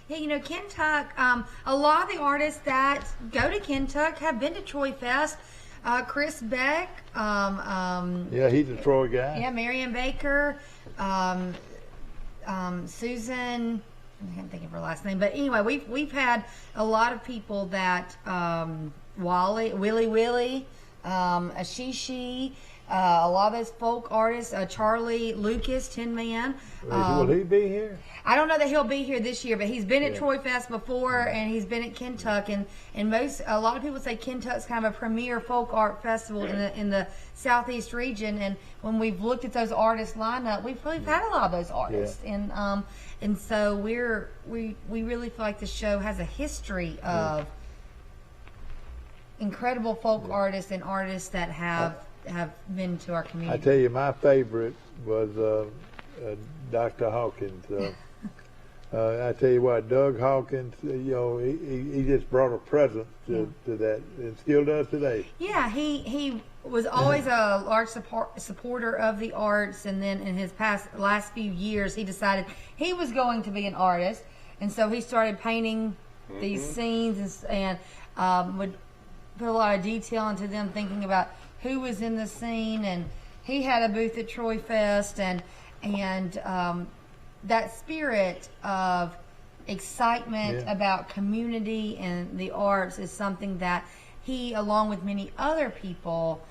M: Yeah, you know, Kentuck, a lot of the artists that go to Kentuck have been to Troy Fest. Chris Beck.
A: Yeah, he's a Troy guy.
M: Yeah, Marianne Baker. Susan, I can't think of her last name, but anyway, we've had a lot of people that Wiley, Ashishi, a lot of those folk artists, Charlie Lucas, Tin Man.
A: Will he be here?
M: I don't know that he'll be here this year, but he's been at Troy Fest before, and he's been at Kentuck, and a lot of people say Kentuck's kind of a premier folk art festival in the southeast region. And when we've looked at those artists lineup, we've had a lot of those artists, and so we really feel like the show has a history of incredible folk artists and artists that have been to our community.
A: I tell you, my favorite was Dr. Hawkins. I tell you what, Doug Hawkins, you know, he just brought a presence to that, and still does today.
M: Yeah, he was always a large supporter of the arts, and then in his last few years, he decided he was going to be an artist, and so he started painting these scenes and would put a lot of detail into them, thinking about who was in the scene, and he had a booth at Troy Fest, and that spirit of excitement about community and the arts is something that he, along with many other people,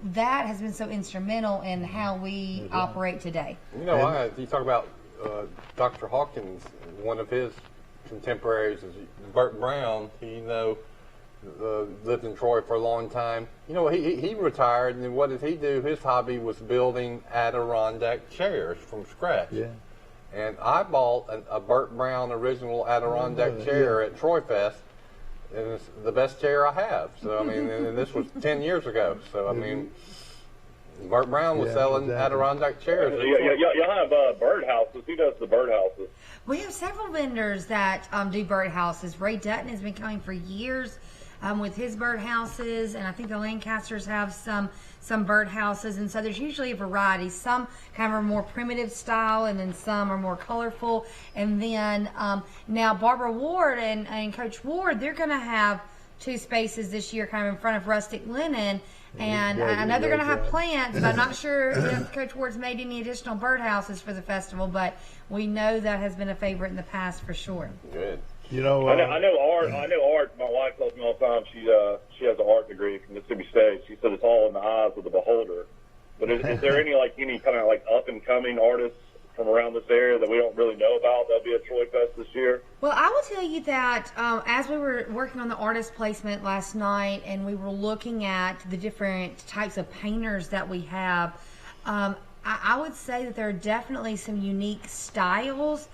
M: that has been so instrumental in how we operate today.
B: You know, you talk about Dr. Hawkins, one of his contemporaries is Burt Brown. You know, lived in Troy for a long time. You know, he retired, and what did he do? His hobby was building Adirondack chairs from scratch.
A: Yeah.
B: And I bought a Burt Brown original Adirondack chair at Troy Fest, and it's the best chair I have. So, I mean, and this was 10 years ago. So, I mean, Burt Brown was selling Adirondack chairs.
C: Y'all have birdhouses. Who does the birdhouses?
M: We have several vendors that do birdhouses. Ray Dutton has been coming for years with his birdhouses, and I think the Lancasters have some birdhouses, and so there's usually a variety. Some kind of are more primitive style, and then some are more colorful. And then now Barbara Ward and Coach Ward, they're going to have 2 spaces this year kind of in front of Rustic Linen. And I know they're going to have plants, but I'm not sure if Coach Ward's made any additional birdhouses for the festival, but we know that has been a favorite in the past for sure.
B: Good.
A: You know,
C: I know art. My wife tells me all the time she has an art degree from Mississippi State. She said it's all in the eyes of the beholder. But is there any kind of up and coming artists from around this area that we don't really know about that'll be at Troy Fest this year?
M: Well, I will tell you that as we were working on the artist placement last night, and we were looking at the different types of painters that we have, I would say that there are definitely some unique styles.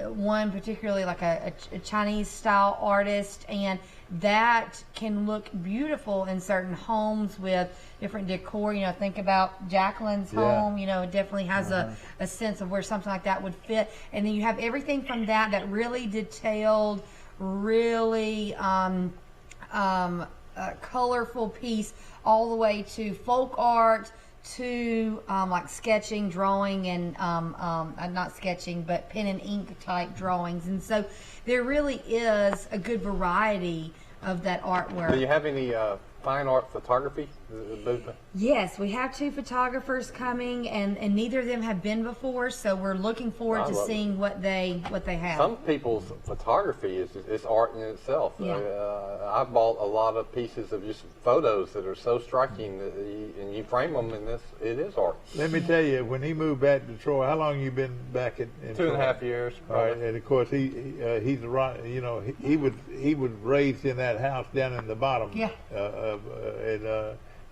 M: One particularly like a Chinese style artist, and that can look beautiful in certain homes with different decor. You know, think about Jacqueline's home. You know, it definitely has a sense of where something like that would fit. And then you have everything from that really detailed, really colorful piece, all the way to folk art, to like sketching, drawing, and not sketching, but pen and ink type drawings. And so there really is a good variety of that artwork.
B: Do you have any fine art photography?
M: Yes, we have 2 photographers coming, and neither of them have been before, so we're looking forward to seeing what they have.
B: Some people's photography is art in itself.
M: Yeah.
B: I bought a lot of pieces of just photos that are so striking that and you frame them, and it is art.
A: Let me tell you, when he moved back to Troy, how long you been back in
B: 2.5 years.
A: All right, and of course he's right. You know, he was raised in that house down in the bottom.
M: Yeah.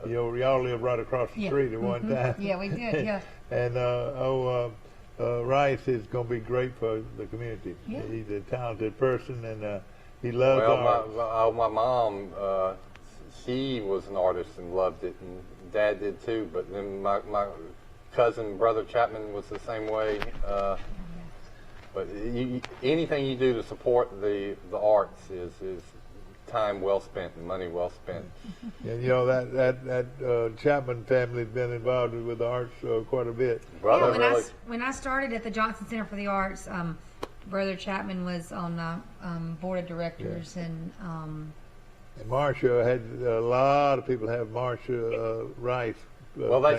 A: Y'all lived right across the street at one time.
M: Yeah, we did. Yeah.
A: And Rice is going to be great for the community.
M: Yeah.
A: He's a talented person, and he loves art.
B: My mom, she was an artist and loved it, and Dad did too. But then my cousin, Brother Chapman, was the same way. But anything you do to support the arts is time well spent and money well spent.
A: And you know that Chapman family has been involved with the arts quite a bit.
M: When I started at the Johnson Center for the Arts, Brother Chapman was on the board of directors, and
A: Marcia had a lot of people have Marcia Rice.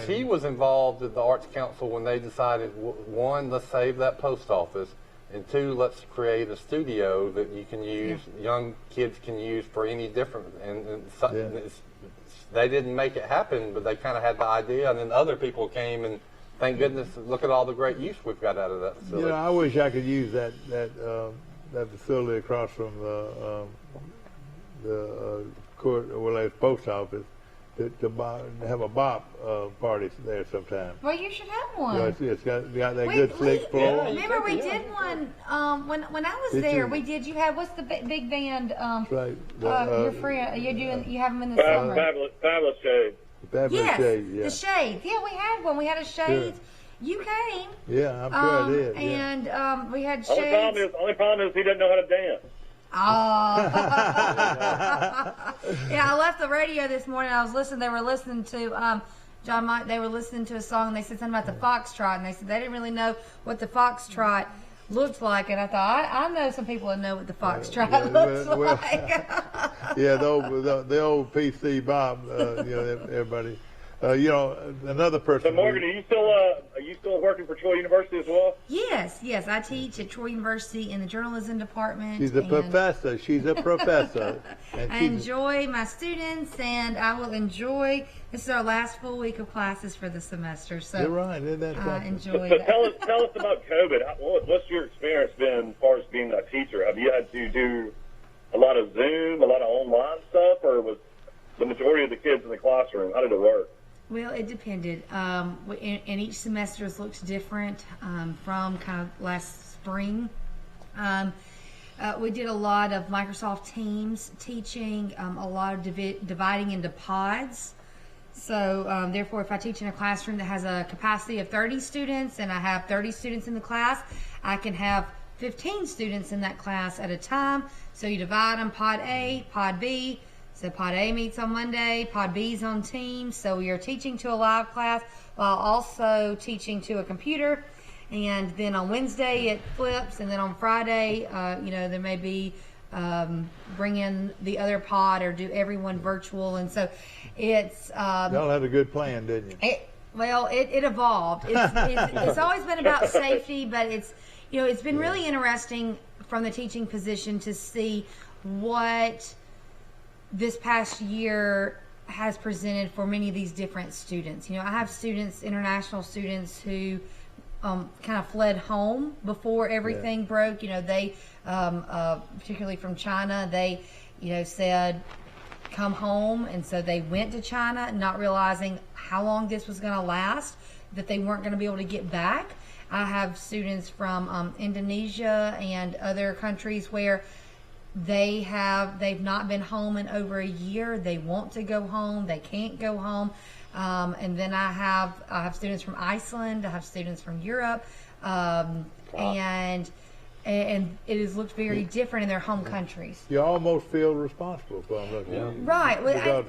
B: She was involved in the Arts Council when they decided, 1, let's save that post office, and 2, let's create a studio that you can use, young kids can use for any different. They didn't make it happen, but they kind of had the idea, and then other people came, and thank goodness, look at all the great use we've got out of that facility.
A: You know, I wish I could use that facility across from the post office to have a bop party there sometime.
M: Well, you should have one.
A: You know, it's got that good slick floor.
M: Remember we did one when I was there. We did. You had what's the big band?
A: That's right.
M: Your friend. You have them in the summer.
C: Fabulous Shade.
A: Fabulous Shade. Yeah.
M: The Shade. Yeah, we had one. We had a Shade.
A: Sure.
M: You came.
A: Yeah, I'm sure I did.
M: And we had Shades.
C: Only problem is he didn't know how to dance.
M: Oh. Yeah, I left the radio this morning. I was listening. They were listening to John Mike. They were listening to a song, and they said something about the foxtrot, and they said they didn't really know what the foxtrot looked like. And I thought, I know some people that know what the foxtrot looks like.
A: Yeah, the old PC Bob. Everybody. Another person.
C: So Morgan, are you still working for Troy University as well?
M: Yes. I teach at Troy University in the journalism department.
A: She's a professor. And
M: I enjoy my students, and I will enjoy. This is our last full week of classes for the semester, so
A: you're right. Isn't that
M: I enjoy
C: so
M: that.
C: Tell us about COVID. What's your experience been as far as being a teacher? Have you had to do a lot of Zoom, a lot of online stuff, or was the majority of the kids in the classroom? How did it work?
M: Well, it depended. And each semester looks different from kind of last spring. We did a lot of Microsoft Teams teaching, a lot of dividing into pods. So therefore, if I teach in a classroom that has a capacity of 30 students and I have 30 students in the class, I can have 15 students in that class at a time. So you divide them, pod A, pod B. So pod A meets on Monday, pod B is on Teams. So we are teaching to a live class while also teaching to a computer. And then on Wednesday it flips, and then on Friday, there may be bring in the other pod or do everyone virtual. And so it's...
A: Y'all had a good plan, didn't you?
M: It evolved. It's always been about safety, but it's been really interesting from the teaching position to see what this past year has presented for many of these different students. I have students, international students, who kind of fled home before everything broke. They, particularly from China, they, said, come home. And so they went to China, not realizing how long this was going to last, that they weren't going to be able to get back. I have students from Indonesia and other countries where they've not been home in over a year. They want to go home. They can't go home. And then I have students from Iceland. I have students from Europe. And it has looked very different in their home countries.
A: You almost feel responsible for them.
M: Yeah. Right. Well,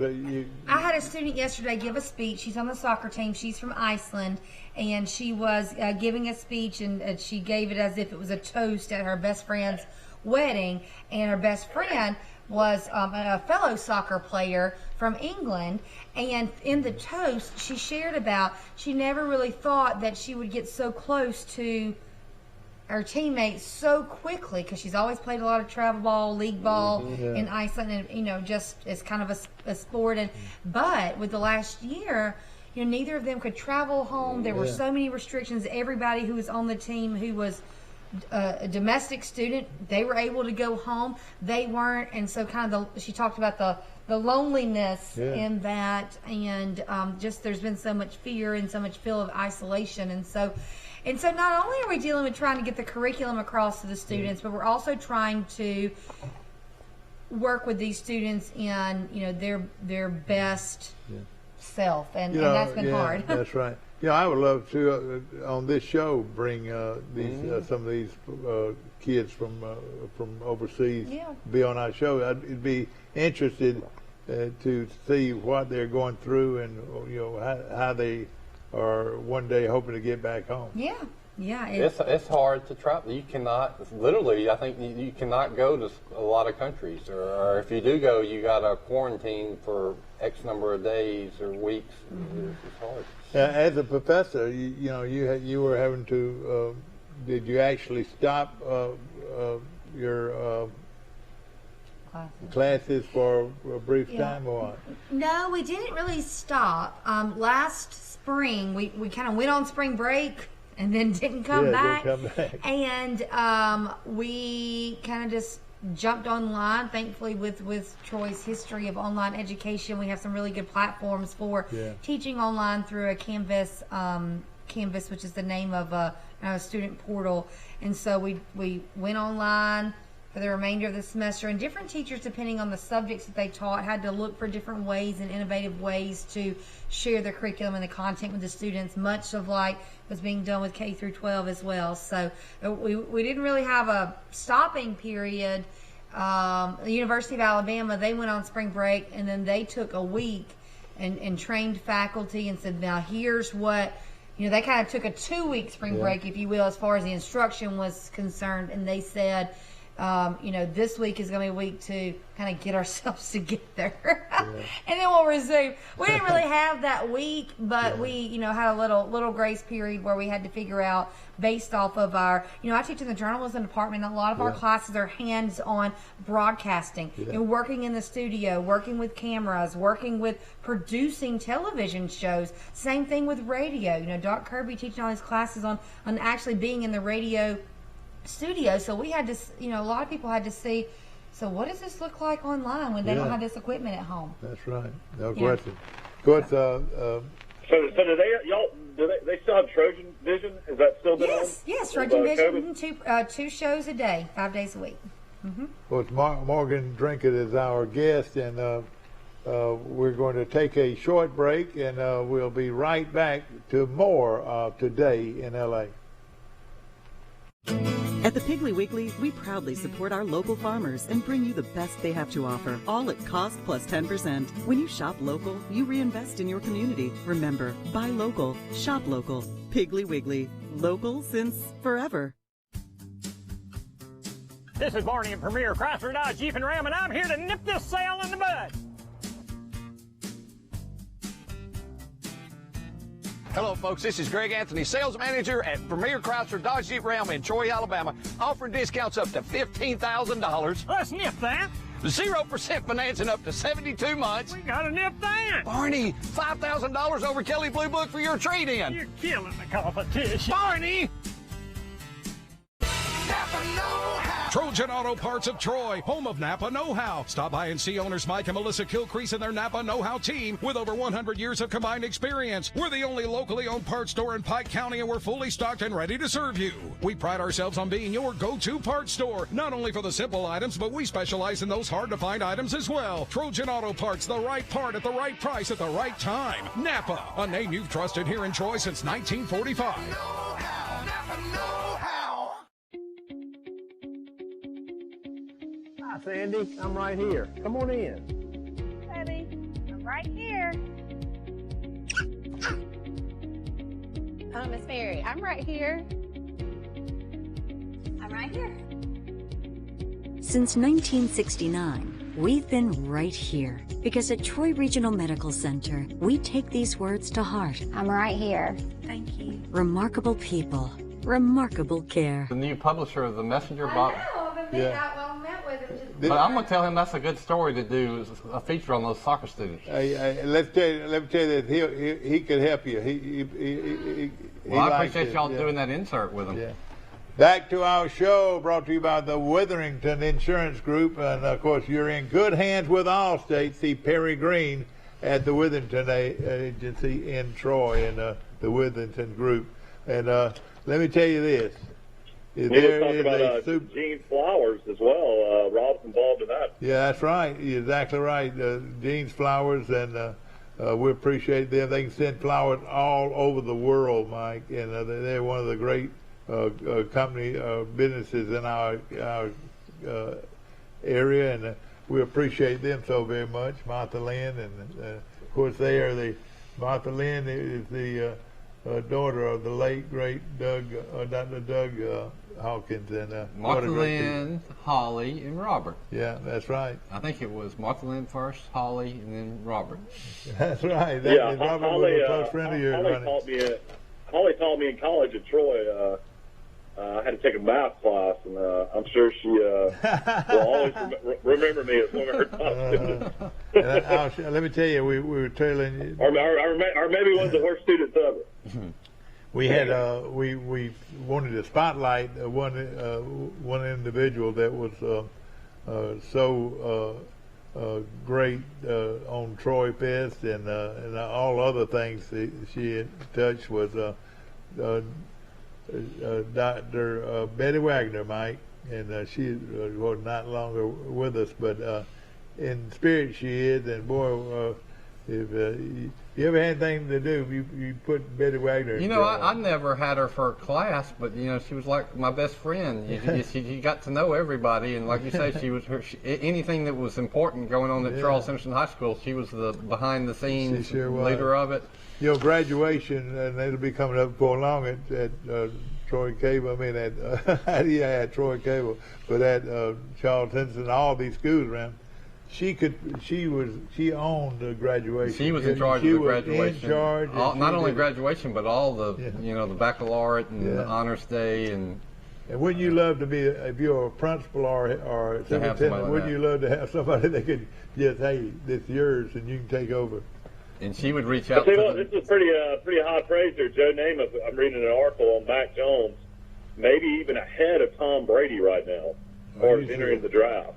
A: I
M: had a student yesterday give a speech. She's on the soccer team. She's from Iceland. And she was giving a speech, and she gave it as if it was a toast at her best friend's wedding. And her best friend was a fellow soccer player from England. And in the toast, she shared about she never really thought that she would get so close to her teammates so quickly, because she's always played a lot of travel ball, league ball in Iceland, and just as kind of a sport. But with the last year, neither of them could travel home. There were so many restrictions. Everybody who was on the team who was a domestic student, they were able to go home. They weren't, and so she talked about the loneliness in that, and just there's been so much fear and so much feel of isolation, and so not only are we dealing with trying to get the curriculum across to the students, but we're also trying to work with these students in their best self, and that's been hard.
A: That's right. I would love to on this show bring these some of these kids from overseas be on our show. I'd be interested to see what they're going through, and how they are one day hoping to get back home.
B: It's hard to travel. You cannot, literally, I think you cannot go to a lot of countries, or if you do go, you got to quarantine for X number of days or weeks. It's hard.
A: As a professor, you were having to. Did you actually stop your classes for a brief time, or what?
M: No, we didn't really stop. Last spring, we kind of went on spring break and then didn't come back. And we kind of just jumped online. Thankfully, with Troy's history of online education, we have some really good platforms for teaching online through a Canvas, which is the name of a student portal. And so we went online for the remainder of the semester, and different teachers, depending on the subjects that they taught, had to look for different ways and innovative ways to share the curriculum and the content with the students, much of like was being done with K through 12 as well. So we didn't really have a stopping period. The University of Alabama, they went on spring break, and then they took a week and trained faculty and said, now here's what, they kind of took a 2-week spring break, if you will, as far as the instruction was concerned, and they said, this week is going to be a week to kind of get ourselves together. And then we'll resume. We didn't really have that week, but we, had a little grace period where we had to figure out, based off of our, I teach in the journalism department. A lot of our classes are hands-on broadcasting, working in the studio, working with cameras, working with producing television shows. Same thing with radio. Doc Kirby teaching all his classes on actually being in the radio studio. So we had to, a lot of people had to see, So what does this look like online when they don't have this equipment at home?
A: That's right. No question. Of course,
C: So do they still have Trojan Vision? Is that still been on?
M: Yes, Trojan Vision, two shows a day, 5 days a week. Mm-hmm.
A: Well, it's Morgan Drinkett is our guest, and we're going to take a short break, and we'll be right back to more of Today in L.A.
G: At the Piggly Wiggly, we proudly support our local farmers and bring you the best they have to offer, all at cost plus 10%. When you shop local, you reinvest in your community. Remember, buy local, shop local. Piggly Wiggly, local since forever.
K: This is Barney at Premier Chrysler Dodge Jeep and Ram, and I'm here to nip this sale in the bud.
L: Hello, folks. This is Greg Anthony, sales manager at Premier Chrysler Dodge Jeep Ram in Troy, Alabama, offering discounts up to $15,000.
K: Let's nip that.
L: 0% financing up to 72 months.
K: We gotta nip that.
L: Barney, $5,000 over Kelly Blue Book for your trade-in.
K: You're killing the competition.
L: Barney!
N: Trojan Auto Parts of Troy, home of Napa Know-How. Stop by and see owners Mike and Melissa Kilcrease and their Napa Know-How team with over 100 years of combined experience. We're the only locally owned parts store in Pike County, and we're fully stocked and ready to serve you. We pride ourselves on being your go-to parts store, not only for the simple items, but we specialize in those hard-to-find items as well. Trojan Auto Parts, the right part at the right price at the right time. Napa, a name you've trusted here in Troy since 1945.
O: Know-how, Napa Know-how.
B: Hi, Sandy. I'm right here. Come on in.
P: Eddie, I'm right here. Oh, Miss Mary, I'm right here. I'm right here.
Q: Since 1969, we've been right here because at Troy Regional Medical Center, we take these words to heart.
P: I'm right here.
Q: Thank you. Remarkable people, remarkable care.
B: The new publisher of the Messenger box.
M: But
B: I'm going to tell him that's a good story to do a feature on those soccer students.
A: Let me tell you that he could help you.
B: I appreciate y'all doing that insert with him.
A: Yeah. Back to our show, brought to you by the Witherington Insurance Group, and of course you're in good hands with Allstate. See Perry Green at the Witherington Agency in Troy, and the Witherington Group. And let me tell you this.
C: There is about Gene Flowers as well. Rob's involved in that.
A: Yeah, that's right. You're exactly right. Gene's Flowers, and we appreciate them. They can send flowers all over the world, Mike, and they're one of the great company businesses in our area, and we appreciate them so very much. Martha Lynn, and of course Martha Lynn is the daughter of the late great Dr. Doug Hawkins, and
B: Martha Lynn, Holly, and Robert.
A: Yeah, that's right.
B: I think it was Martha Lynn first, Holly, and then Robert.
A: That's right.
C: Robert
A: was a close friend of yours.
C: Holly taught me in college at Troy. I had to take a math class, and I'm sure she will always remember me as one of her top students.
A: Let me tell you, we were telling you,
C: or maybe one of the worst students ever.
A: We had we wanted to spotlight one individual that was so great on Troy Fest and all other things that she had touched was Dr. Betty Wagner, Mike, and she was not longer with us, but in spirit she is. And boy, if you ever had anything to do, you put Betty Wagner.
B: You know, I never had her for a class, but you know, she was like my best friend. You got to know everybody, and like you say, she was anything that was important going on at Charles Simpson High School. She was the behind-the-scenes leader of it.
A: Your graduation, and it'll be coming up before long at Troy Cable. I mean, at Troy Cable, but at Charles Simpson, all these schools around. She owned the graduation.
B: She was in charge of the graduation.
A: In charge,
B: not only graduation, but all the the baccalaureate and the honors day and.
A: And wouldn't you love to be, if you're a principal or superintendent, wouldn't you love to have somebody that could just, hey, this is yours and you can take over?
B: And she would reach out.
C: This is pretty high praise there. Joe Namath, I'm reading an article on Mac Jones, maybe even ahead of Tom Brady right now, or entering the draft.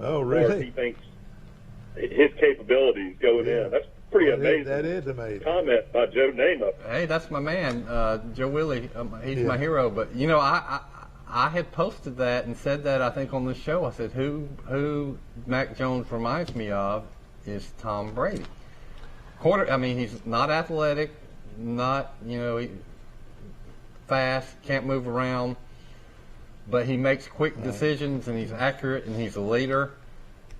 A: Oh,
C: Or
A: really?
C: if he thinks his capabilities going in. That's pretty amazing.
A: That is amazing.
C: Comment by Joe Namath.
B: Hey, that's my man, Joe Wiley. He's my hero. But you know, I had posted that and said that I think on this show. I said who Mac Jones reminds me of is Tom Brady. I mean, he's not athletic, not fast, can't move around, but he makes quick decisions and he's accurate and he's a leader.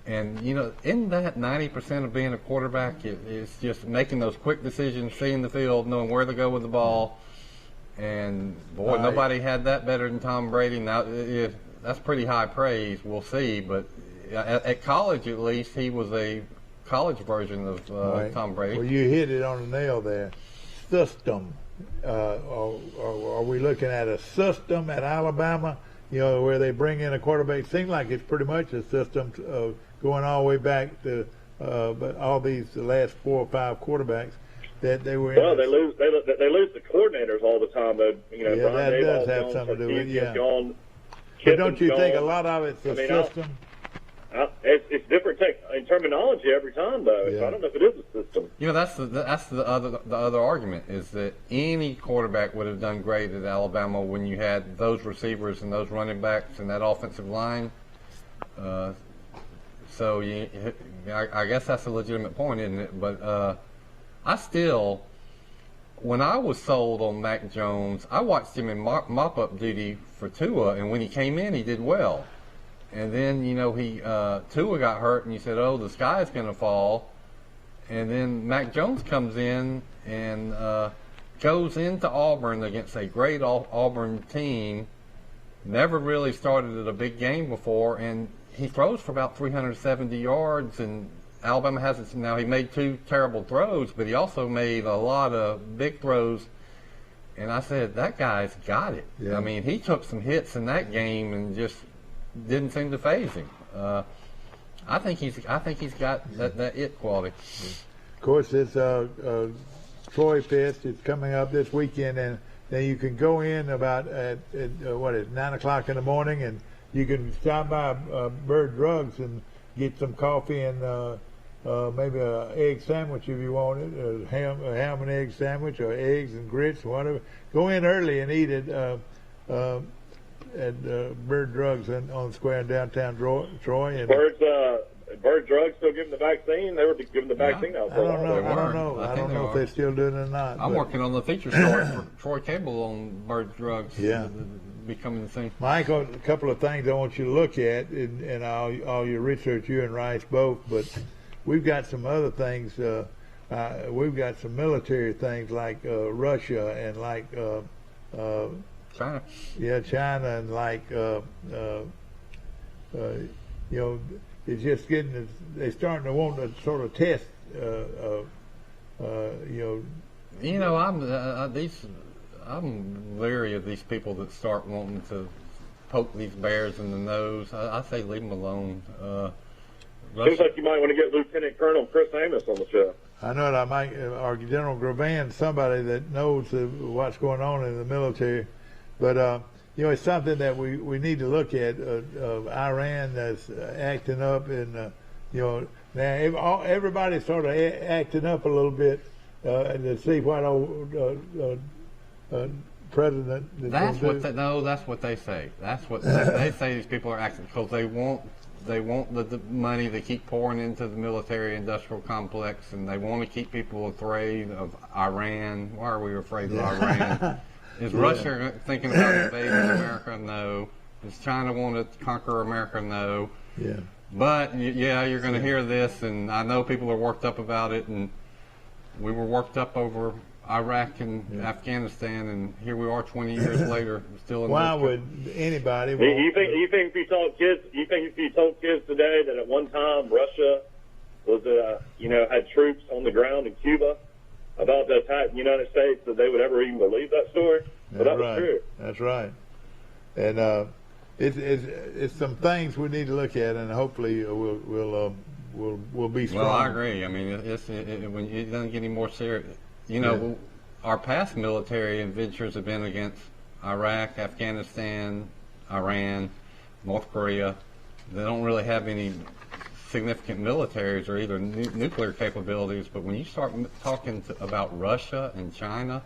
B: And, isn't that 90% of being a quarterback? It's just making those quick decisions, seeing the field, knowing where to go with the ball. And, boy, nobody had that better than Tom Brady. Now, that's pretty high praise. We'll see. But at college, at least, he was a college version of Tom Brady.
A: Well, you hit it on the nail there. System. Are we looking at a system at Alabama, where they bring in a quarterback? It seems like it's pretty much a system going all the way back to all the last 4 or 5 quarterbacks that they were in.
C: Well, they lose the coordinators all the time. Though,
A: that does have something to do with it. Yeah. But don't you think a lot of it's a system?
C: It's different in terminology every time, though. So I don't know if it is a system.
B: That's the other argument is that any quarterback would have done great at Alabama when you had those receivers and those running backs and that offensive line. So I guess that's a legitimate point, isn't it? But when I was sold on Mac Jones, I watched him in mop-up duty for Tua, and when he came in, he did well. And then, Tua got hurt, and you said, oh, the sky's going to fall. And then Mac Jones comes in and goes into Auburn against a great Auburn team, never really started at a big game before, and he throws for about 370 yards, and Alabama has it. Now, he made 2 terrible throws, but he also made a lot of big throws. And I said, that guy's got it. Yeah. I mean, he took some hits in that game and just didn't seem to faze him. I think he's got that it quality.
A: Of course, it's Troy Fest. It's coming up this weekend, and then you can go in about at 9 o'clock in the morning, and you can stop by Burt Drugs and get some coffee and maybe an egg sandwich if you want it, a ham and egg sandwich, or eggs and grits, or whatever. Go in early and eat it at Burt Drugs on the square in downtown Troy. And
C: Burt Drugs still giving the vaccine? They were giving the vaccine out for a while.
A: I don't know if they're still doing it or not.
B: I'm working on the feature story for Troy Cable on Burt Drugs.
A: Yeah.
B: Becoming the thing.
A: Michael, a couple of things I want you to look at in all your research, you and Rice both, but we've got some other things. We've got some military things like Russia and like
B: China.
A: Yeah, China, and like it's just getting. They're starting to want to sort of test.
B: I'm leery of these people that start wanting to poke these bears in the nose. I say leave them alone.
C: Seems like you might want to get Lieutenant Colonel Chris Amos on the show.
A: I know that I might, or General Gravan, somebody that knows what's going on in the military. But, it's something that we need to look at. Iran that's acting up, and, now everybody's sort of acting up a little bit to see what old president.
B: That's what they say. That's what they say. These people are acting because they want the money to keep pouring into the military-industrial complex, and they want to keep people afraid of Iran. Why are we afraid of Iran? Is Russia thinking about invading America? No. Does China want to conquer America? No.
A: Yeah.
B: But, you're going to hear this, and I know people are worked up about it, and we were worked up over Iraq and Afghanistan, and here we are 20 years later, still in.
A: Why would anybody?
C: You think if you told kids today that at one time Russia was had troops on the ground in Cuba about the attack in the United States, that they would ever even believe that story? But that was true.
A: That's right. And it's some things we need to look at, and hopefully we'll be strong.
B: Well, I agree. I mean, when it doesn't get any more serious. Our past military adventures have been against Iraq, Afghanistan, Iran, North Korea. they don't really have any significant militaries or either nuclear capabilities. But when you start talking about Russia and China,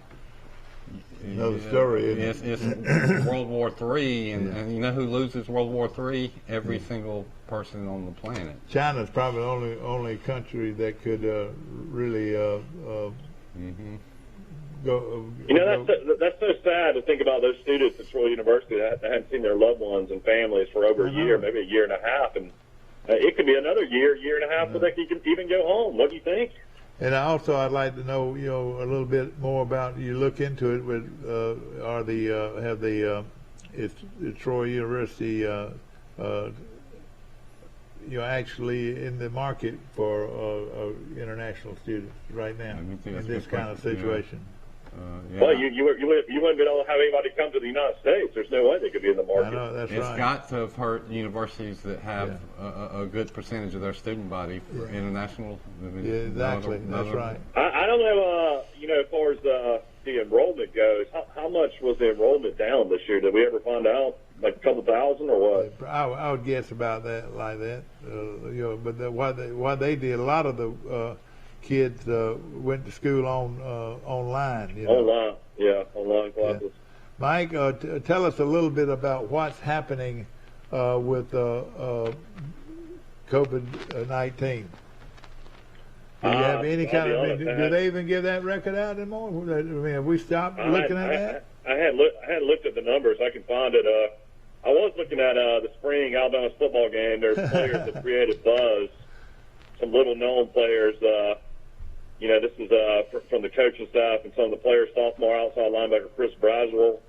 A: another story.
B: It's World War III, and you know who loses World War III? Every single person on the planet.
A: China's probably the only country that could really go.
C: You know, that's so sad to think about those students at Troy University that haven't seen their loved ones and families for over a year, maybe a year and a half, and it could be another year and a half before they can even go home. What do you think?
A: And also, I'd like to know, a little bit more about. You look into it with is Troy University actually in the market for international students right now in this kind of situation?
C: Well, you wouldn't be able to have anybody come to the United States. There's no way they could be in the market.
A: I know, that's
B: it's
A: right.
B: got to have hurt universities that have a good percentage of their student body for international.
A: Yeah, exactly. That's right.
C: I don't know, as far as the enrollment goes, how much was the enrollment down this year? Did we ever find out? Like a couple thousand or what?
A: I would guess about that, like that. But what they did, a lot of the kids went to school online.
C: Online, online classes.
A: Yeah. Mike, tell us a little bit about what's happening with COVID-19. Do you have any kind of? Do they even give that record out anymore? I mean, have we stopped looking at that?
C: I had looked at the numbers. I can find it. I was looking at the spring Alabama football game. There's players that created buzz. Some little-known players. This is from the coaching staff and some of the players. Sophomore outside linebacker Chris Brazwell.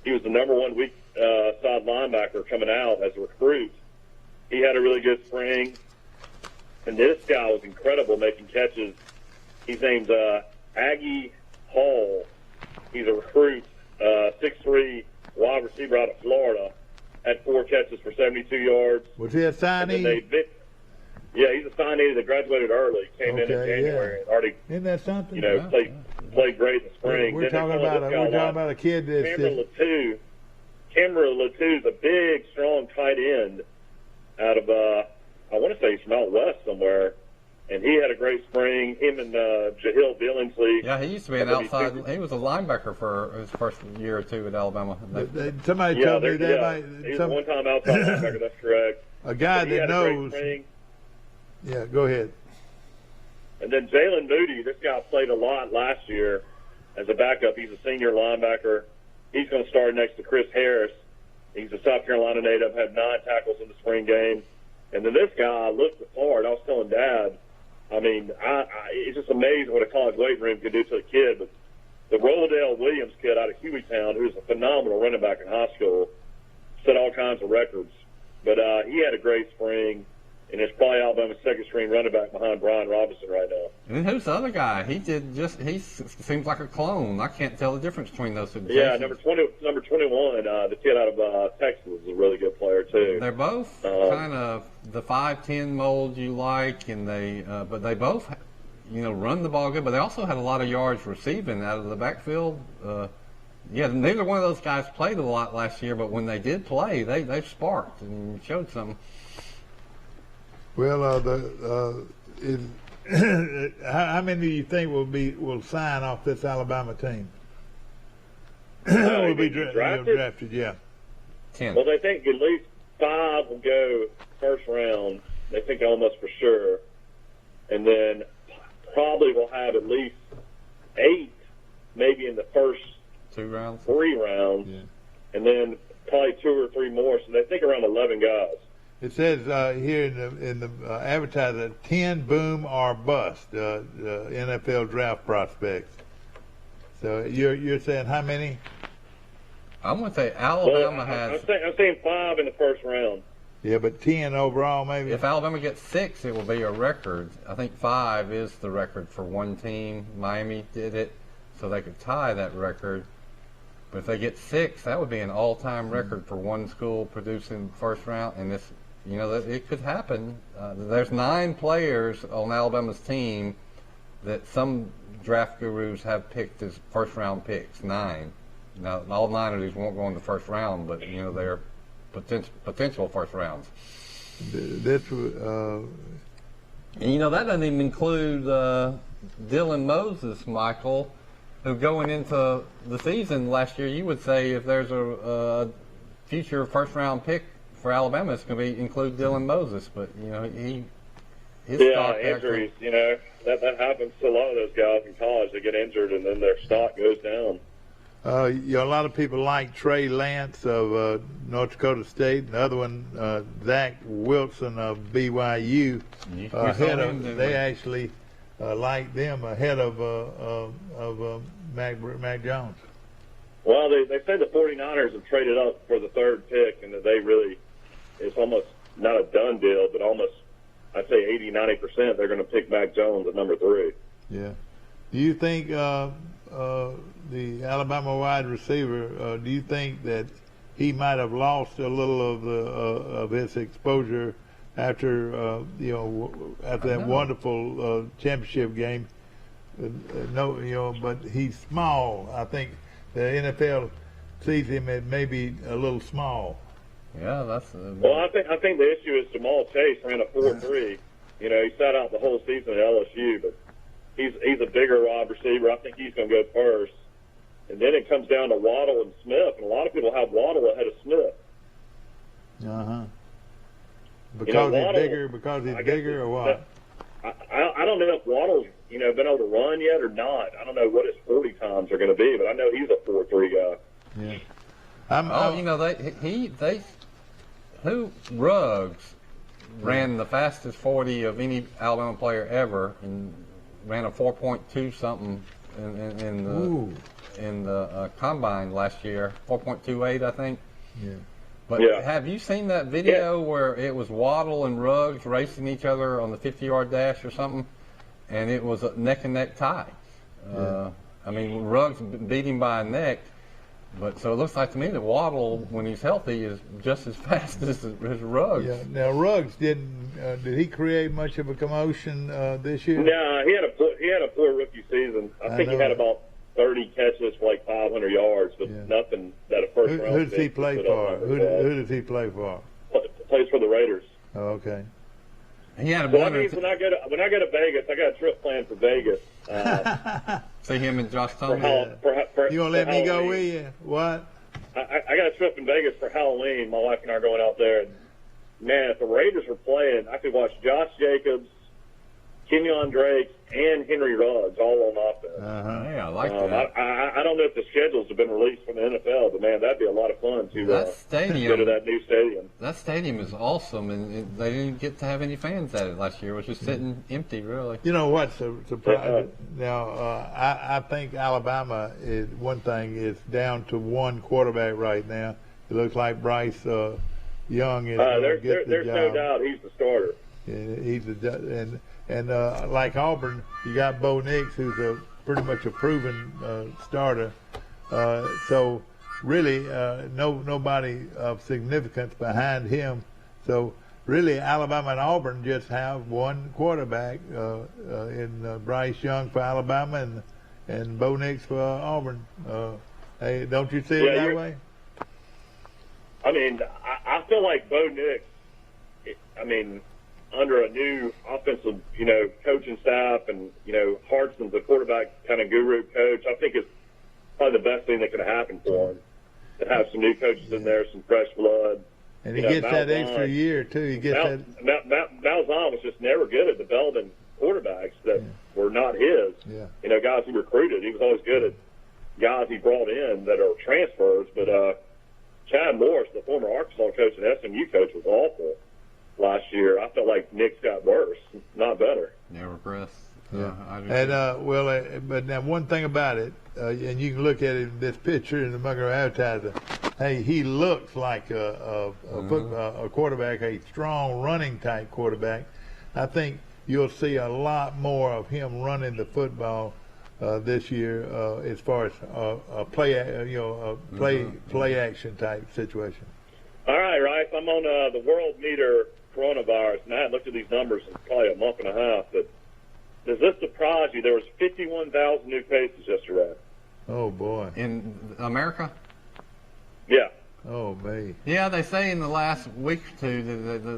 C: He was the #1 weak side linebacker coming out as a recruit. He had a really good spring. And this guy was incredible making catches. He's named Aggie Hall. He's a recruit, 6'3", wide receiver out of Florida. Had 4 catches for 72 yards.
A: Was he a signee?
C: Yeah, he's a signee that graduated early. Came in January and already.
A: Isn't that something?
C: Played great in the spring.
A: We're talking about a kid that's
C: Cameron Latou's a big, strong tight end out of I want to say he's from out west somewhere, and he had a great spring. Him and Jahil Billingsley.
B: Yeah, he used to be an outside. He was a linebacker for his first year or two at Alabama.
A: Somebody told me they might.
C: He was one-time outside linebacker. That's correct.
A: A guy that knows. Yeah, go ahead.
C: And then Jalen Moody, this guy played a lot last year as a backup. He's a senior linebacker. He's going to start next to Chris Harris. He's a South Carolina native, had 9 tackles in the spring game. And then this guy, I looked the part. I was telling Dad, I mean, it's just amazing what a college weight room can do to a kid. But the Rolladale Williams kid out of Hueytown, who's a phenomenal running back in high school, set all kinds of records. But he had a great spring. And it's probably Alabama's second-string running back behind Brian Robinson right now.
B: And who's the other guy? He seems like a clone. I can't tell the difference between those two.
C: Yeah, number 21, the kid out of Texas is a really good player too.
B: They're both kind of the 5'10" mold you like, and but they both, run the ball good. But they also had a lot of yards receiving out of the backfield. Neither one of those guys played a lot last year, but when they did play, they sparked and showed some.
A: Well, how many do you think will sign off this Alabama team? Will be drafted? Yeah.
B: 10.
C: Well, they think at least 5 will go first round. They think almost for sure, and then probably will have at least 8, maybe in the first
B: 3 rounds,
C: and then probably 2 or 3 more. So they think around 11 guys.
A: It says here in the advertiser, 10 boom or bust NFL draft prospects. So you're saying how many?
B: I'm going to say Alabama has.
C: I'm saying 5 in the first round.
A: Yeah, but 10 overall maybe.
B: If Alabama gets 6, it will be a record. I think 5 is the record for one team. Miami did it, so they could tie that record. But if they get 6, that would be an all-time record for one school producing first round. And this. It could happen. There's 9 players on Alabama's team that some draft gurus have picked as first-round picks. 9. Now, all 9 of these won't go in the first round, but they're potential first rounds.
A: this.
B: And that doesn't even include Dylan Moses, Michael, who going into the season last year, you would say if there's a future first-round pick for Alabama, it's going to include Dylan Moses. But his stock
C: injuries. That happens to a lot of those guys in college. They get injured and then their stock goes down.
A: A lot of people like Trey Lance of North Dakota State, and the other one, Zach Wilson of BYU. They actually like them ahead of Mac Jones.
C: Well, they say the 49ers have traded up for the third pick, and that it's almost not a done deal, but almost, I'd say 80-90% they're going to pick Mac Jones at number 3.
A: Yeah. Do you think the Alabama wide receiver, do you think that he might have lost a little of his exposure after that wonderful championship game? But he's small. I think the NFL sees him as maybe a little small.
B: Yeah,
C: well, I think the issue is Jamal Chase ran a 4.3. He sat out the whole season at LSU, but he's a bigger wide receiver. I think he's going to go first. And then it comes down to Waddle and Smith, and a lot of people have Waddle ahead of Smith.
A: Because he's bigger, or what?
C: I don't know if Waddle's been able to run yet or not. I don't know what his 40 times are going to be, but I know he's a 4.3 guy.
B: Yeah. Ruggs ran the fastest 40 of any Alabama player ever, and ran a 4.2 something in the combine last year, 4.28, I think.
A: Yeah.
B: But have you seen that video where it was Waddle and Ruggs racing each other on the 50-yard dash or something, and it was a neck-and-neck tie? Ruggs beat him by a neck, but so it looks like to me that Waddle, when he's healthy, is just as fast as Ruggs.
A: Yeah. Now Ruggs did he create much of a commotion this year?
C: No, he had a poor rookie season. I think he had about 30 catches for like 500 yards, but nothing that a first round.
A: Who does he play for? Who does he play for?
C: Plays for the Raiders.
A: Oh, okay.
B: He had a
C: when I go to Vegas, I got a trip planned for Vegas.
B: See him and Josh Thomas.
A: You gonna let me go with you? What?
C: I got a trip in Vegas for Halloween. My wife and I are going out there. And, man, if the Raiders were playing, I could watch Josh Jacobs, Kenyon Drake, and Henry Ruggs all on offense.
B: Yeah, I like that.
C: I don't know if the schedules have been released from the NFL, but man, that'd be a lot of fun to go to that new stadium.
B: That stadium is awesome, and they didn't get to have any fans at it last year. It was just sitting empty, really.
A: You know what's surprising? Now, I think Alabama is one thing. It's down to one quarterback right now. It looks like Bryce Young is going to get the job.
C: There's no doubt he's the starter.
A: Yeah, And like Auburn, you got Bo Nix, who's pretty much a proven starter. So really, nobody of significance behind him. So really, Alabama and Auburn just have one quarterback in Bryce Young for Alabama and Bo Nix for Auburn. Hey, don't you see it that way?
C: I mean, I feel like Bo Nix. Under a new offensive, coaching staff, and Hartson's the quarterback kind of guru coach, I think it's probably the best thing that could happen for him to have some new coaches in there, some fresh blood.
A: And he gets that extra year too. He gets
C: Malzahn was just never good at developing quarterbacks that were not his.
A: Yeah.
C: Guys he recruited. He was always good at guys he brought in that are transfers. But Chad Morris, the former Arkansas coach and SMU coach, was awful last year. I felt like Nick's got worse, not better.
B: Never regressed.
A: But now one thing about it, and you can look at it in this picture in the Montgomery Advertiser. Hey, he looks like a quarterback, a strong running type quarterback. I think you'll see a lot more of him running the football this year as far as a play action type situation.
C: All right, Rice. I'm on the World Meter coronavirus, and I had looked at these numbers in probably a month and a half. But does this surprise you? There was 51,000 new cases yesterday.
A: Oh boy!
B: In America?
C: Yeah.
A: Oh man! me.
B: Yeah, they say in the last week or two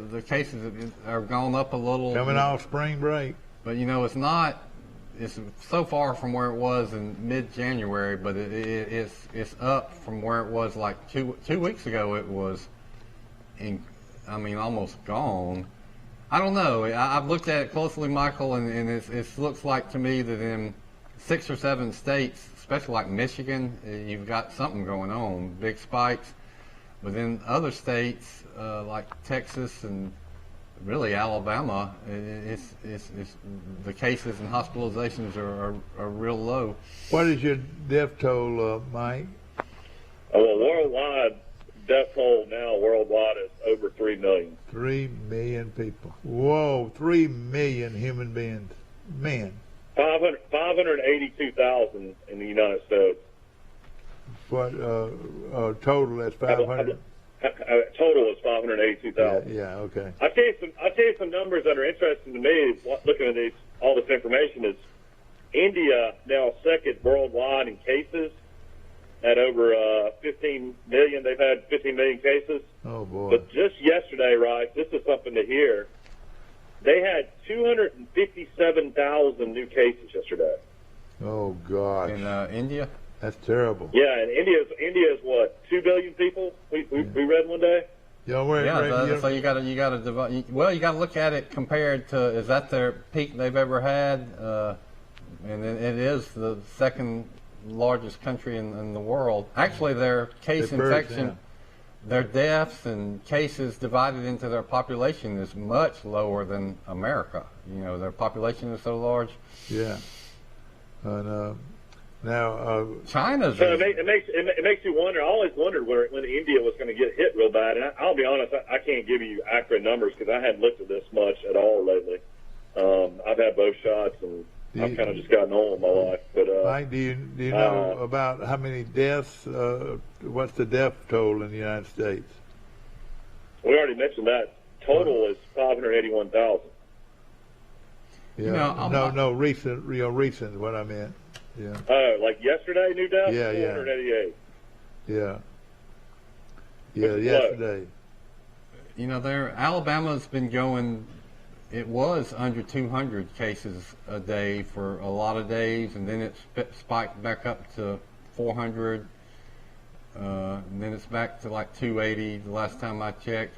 B: the cases have gone up a little.
A: Coming off spring break.
B: But, it's not. It's so far from where it was in mid-January, but it's up from where it was like two weeks ago. It was, almost gone. I don't know. I've looked at it closely, Michael, and it looks like to me that in 6 or 7 states, especially like Michigan, you've got something going on, big spikes. But in other states like Texas and really Alabama, it's the cases and hospitalizations are real low.
A: What is your death toll, Mike?
C: Well, worldwide death toll now worldwide is over 3 million.
A: 3 million people. Whoa, 3 million human beings. Man.
C: 582,000 in the United States.
A: What total? That's 500.
C: Total is 582,000.
A: Yeah. Okay.
C: I tell you some numbers that are interesting to me. Looking at all this information is India now second worldwide in cases at over 15 million. They've had 15 million cases.
A: Oh boy!
C: But just yesterday, right? This is something to hear. They had 257,000 new cases yesterday.
A: Oh gosh!
B: In India.
A: That's terrible.
C: Yeah, and India's what, 2 billion people? We read one day.
B: So you got to divide. Well, you got to look at it compared to, is that their peak they've ever had? And it is the second largest country in the world. Actually, their case infection, their deaths and cases divided into their population is much lower than America. Their population is so large.
A: Yeah. And now
B: China's.
C: So it makes you wonder. I always wondered when India was going to get hit real bad. And I'll be honest, I can't give you accurate numbers because I hadn't looked at this much at all lately. I've had both shots, and I've kind of just gotten on with my life. But
A: Mike, do you know about how many deaths? What's the death toll in the United States?
C: We already mentioned that. Total is 581,000.
A: Yeah. No, recent. Recent. What I meant. Yeah.
C: Like yesterday, new deaths?
A: Yeah.
C: 488.
A: Yeah. Yeah, yesterday.
B: Alabama's been going. It was under 200 cases a day for a lot of days, and then it spiked back up to 400, and then it's back to like 280 the last time I checked.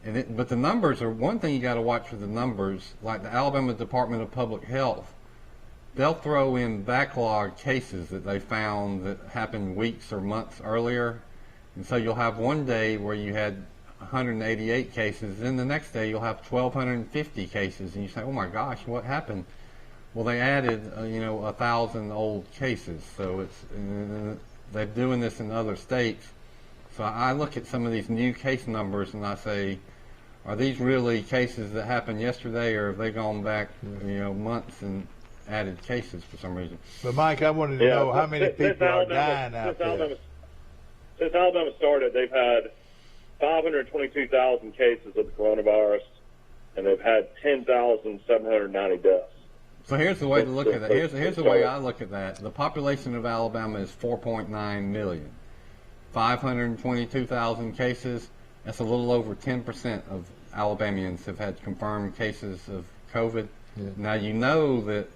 B: But the numbers are one thing you got to watch for the numbers. Like the Alabama Department of Public Health, they'll throw in backlog cases that they found that happened weeks or months earlier, and so you'll have one day where you had 188 cases, then the next day you'll have 1,250 cases, and you say, oh my gosh, what happened? Well, they added 1,000 old cases, so they're doing this in other states. So I look at some of these new case numbers and I say, are these really cases that happened yesterday, or have they gone back months and added cases for some reason?
A: But Mike, I wanted to know how many people are dying out there.
C: Since Alabama started, they've had 522,000 cases of the coronavirus, and they've had 10,790 deaths.
B: So here's the way to look at that. Here's the way I look at that. The population of Alabama is 4.9 million. 522,000 cases, that's a little over 10% of Alabamians have had confirmed cases of COVID.
A: Yeah.
B: Now, you know that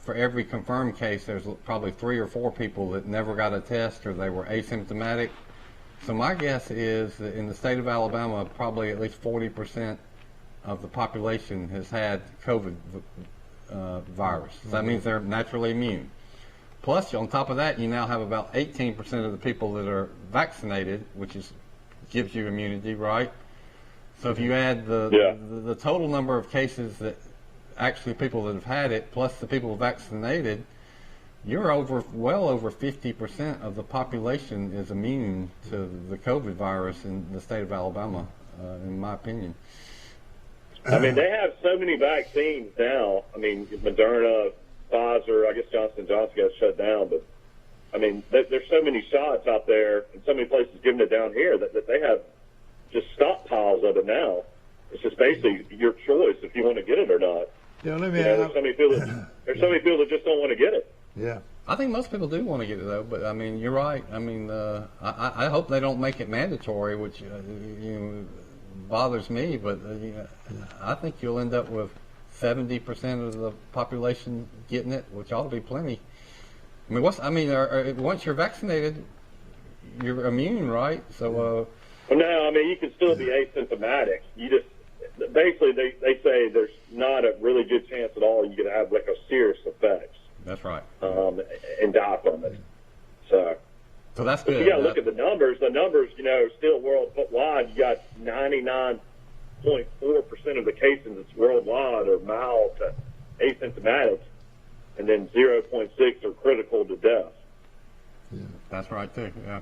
B: for every confirmed case, there's probably 3 or 4 people that never got a test or they were asymptomatic. So my guess is that in the state of Alabama, probably at least 40% of the population has had COVID virus. So that means they're naturally immune. Plus, on top of that, you now have about 18% of the people that are vaccinated, which gives you immunity, right? So if you add the total number of cases that actually people that have had it, plus the people vaccinated, you're well over 50% of the population is immune to the COVID virus in the state of Alabama, in my opinion.
C: I mean, they have so many vaccines now. I mean, Moderna, Pfizer, I guess Johnson & Johnson got shut down, but I mean, there's so many shots out there and so many places giving it down here that they have just stockpiles of it now. It's just basically your choice if you want to get it or not.
A: Yeah, let me
C: there's so many people that just don't want to get it.
A: Yeah.
B: I think most people do want to get it though, but I mean, you're right. I mean, I hope they don't make it mandatory, which bothers me. But I think you'll end up with 70% of the population getting it, which ought to be plenty. I mean, once you're vaccinated, you're immune, right? So.
C: No, I mean, you can still be asymptomatic. You just basically they say there's not a really good chance at all you're going to have like a serious effects.
B: That's right.
C: And die from it. So
B: that's good.
C: You got to look at the numbers. The numbers, still worldwide. You got 99.4% of the cases that's worldwide are mild to asymptomatic, and then 0.6 are critical to death.
B: Yeah. That's right too. Yeah.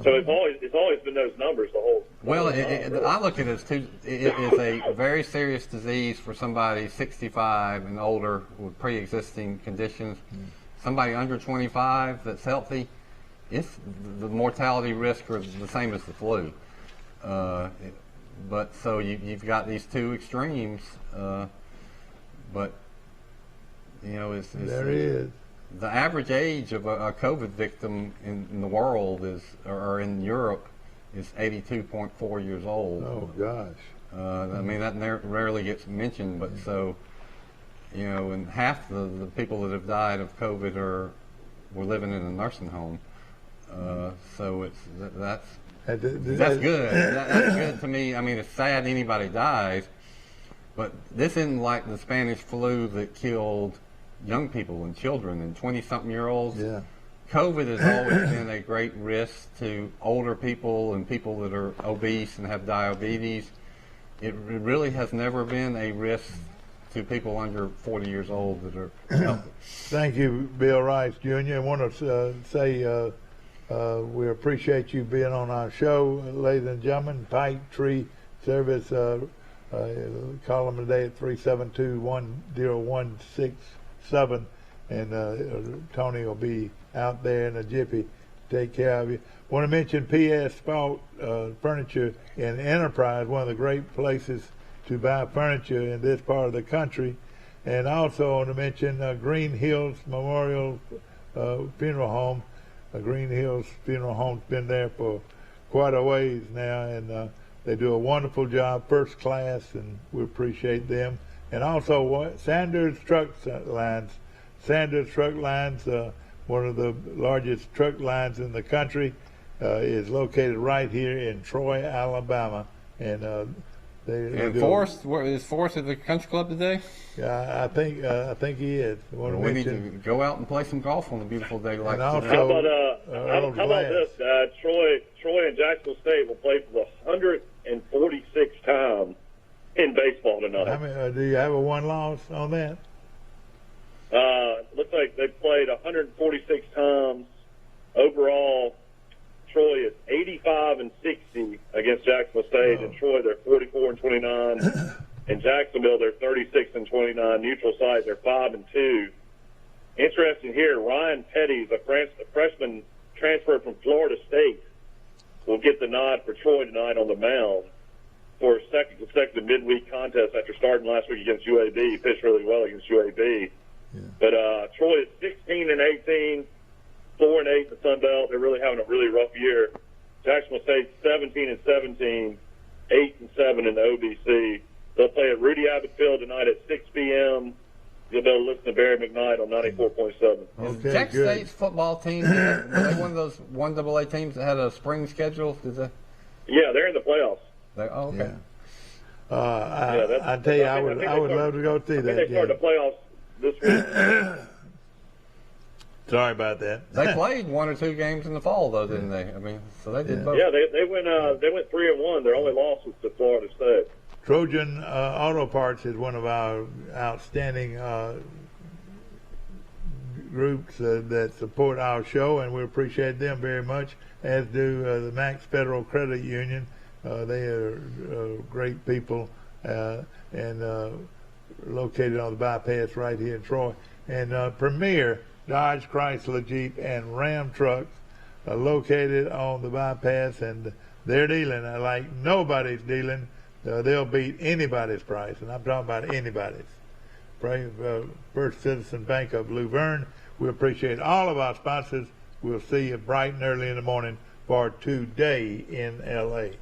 C: So it's always been those numbers the whole.
B: Well, I look at it as it is a very serious disease for somebody 65 and older with pre-existing conditions. Somebody under 25 that's healthy, the mortality risk are the same as the flu. But so you've got these two extremes. But
A: there he is.
B: The average age of a COVID victim in the world or in Europe is 82.4 years old.
A: Oh gosh!
B: I mean that rarely gets mentioned, but so and half the people that have died of COVID were living in a nursing home. So that's good. That's good to me. I mean, it's sad anybody dies, but this isn't like the Spanish flu that killed young people and children and 20-something-year-olds.
A: Yeah.
B: COVID has always been a great risk to older people and people that are obese and have diabetes. It really has never been a risk to people under 40 years old that are healthy.
A: Thank you, Bill Rice, Jr. I want to say we appreciate you being on our show, ladies and gentlemen. Pike Tree Service, call them today at 372-10167. And Tony will be out there in a jiffy to take care of you. Want to mention P.S. Spalt Furniture in Enterprise, one of the great places to buy furniture in this part of the country. And also want to mention Green Hills Memorial Funeral Home. Green Hills Funeral Home's been there for quite a ways now, and they do a wonderful job, first class, and we appreciate them. And also Sanders Truck Lines. Sanders Truck Lines, one of the largest truck lines in the country, is located right here in Troy, Alabama. And
B: Forrest, is Forrest at the country club today?
A: Yeah, I think he is.
B: We need to go out and play some golf on a beautiful day like today.
C: How about this? Troy and Jacksonville State will play for the 146th time in baseball tonight.
A: How many, do you have a one loss on that?
C: Looks like they played 146 times. Overall, Troy is 85-60 against Jacksonville State, and Troy they're 44-29. In Jacksonville, they're 36-29. Neutral site, they're 5-2. Interesting here, Ryan Petty's a freshman transferred from Florida State, will get the nod for Troy tonight on the mound for a second consecutive midweek contest after starting last week against UAB. He pitched really well against UAB. Yeah. But Troy is 16-18, 4-8 in the Sun Belt. They're really having a really rough year. Jacksonville State 17-17, 8-7 in the OBC. They'll play at Rudy Abbott Field tonight at 6 p.m. You'll be able to listen to Barry McKnight on 94.7.
B: Okay, is Jackson State's football team, are they one of those 1AA teams that had a spring schedule?
C: Yeah, they're in the playoffs.
B: Okay.
A: Yeah. I tell you, I would love to go see that.
C: They start the playoffs this week.
A: Sorry about that.
B: They played one or two games in the fall, though, didn't they? I mean, so they did both.
C: Yeah, they went 3-1. Their only loss was to Florida State.
A: Trojan Auto Parts is one of our outstanding groups that support our show, and we appreciate them very much, as do the Max Federal Credit Union. They are great people and located on the bypass right here in Troy. And Premier Dodge, Chrysler, Jeep, and Ram trucks are located on the bypass, and they're dealing like nobody's dealing. They'll beat anybody's price, and I'm talking about anybody's. First Citizen Bank of Luverne. We appreciate all of our sponsors. We'll see you bright and early in the morning for Today in L.A.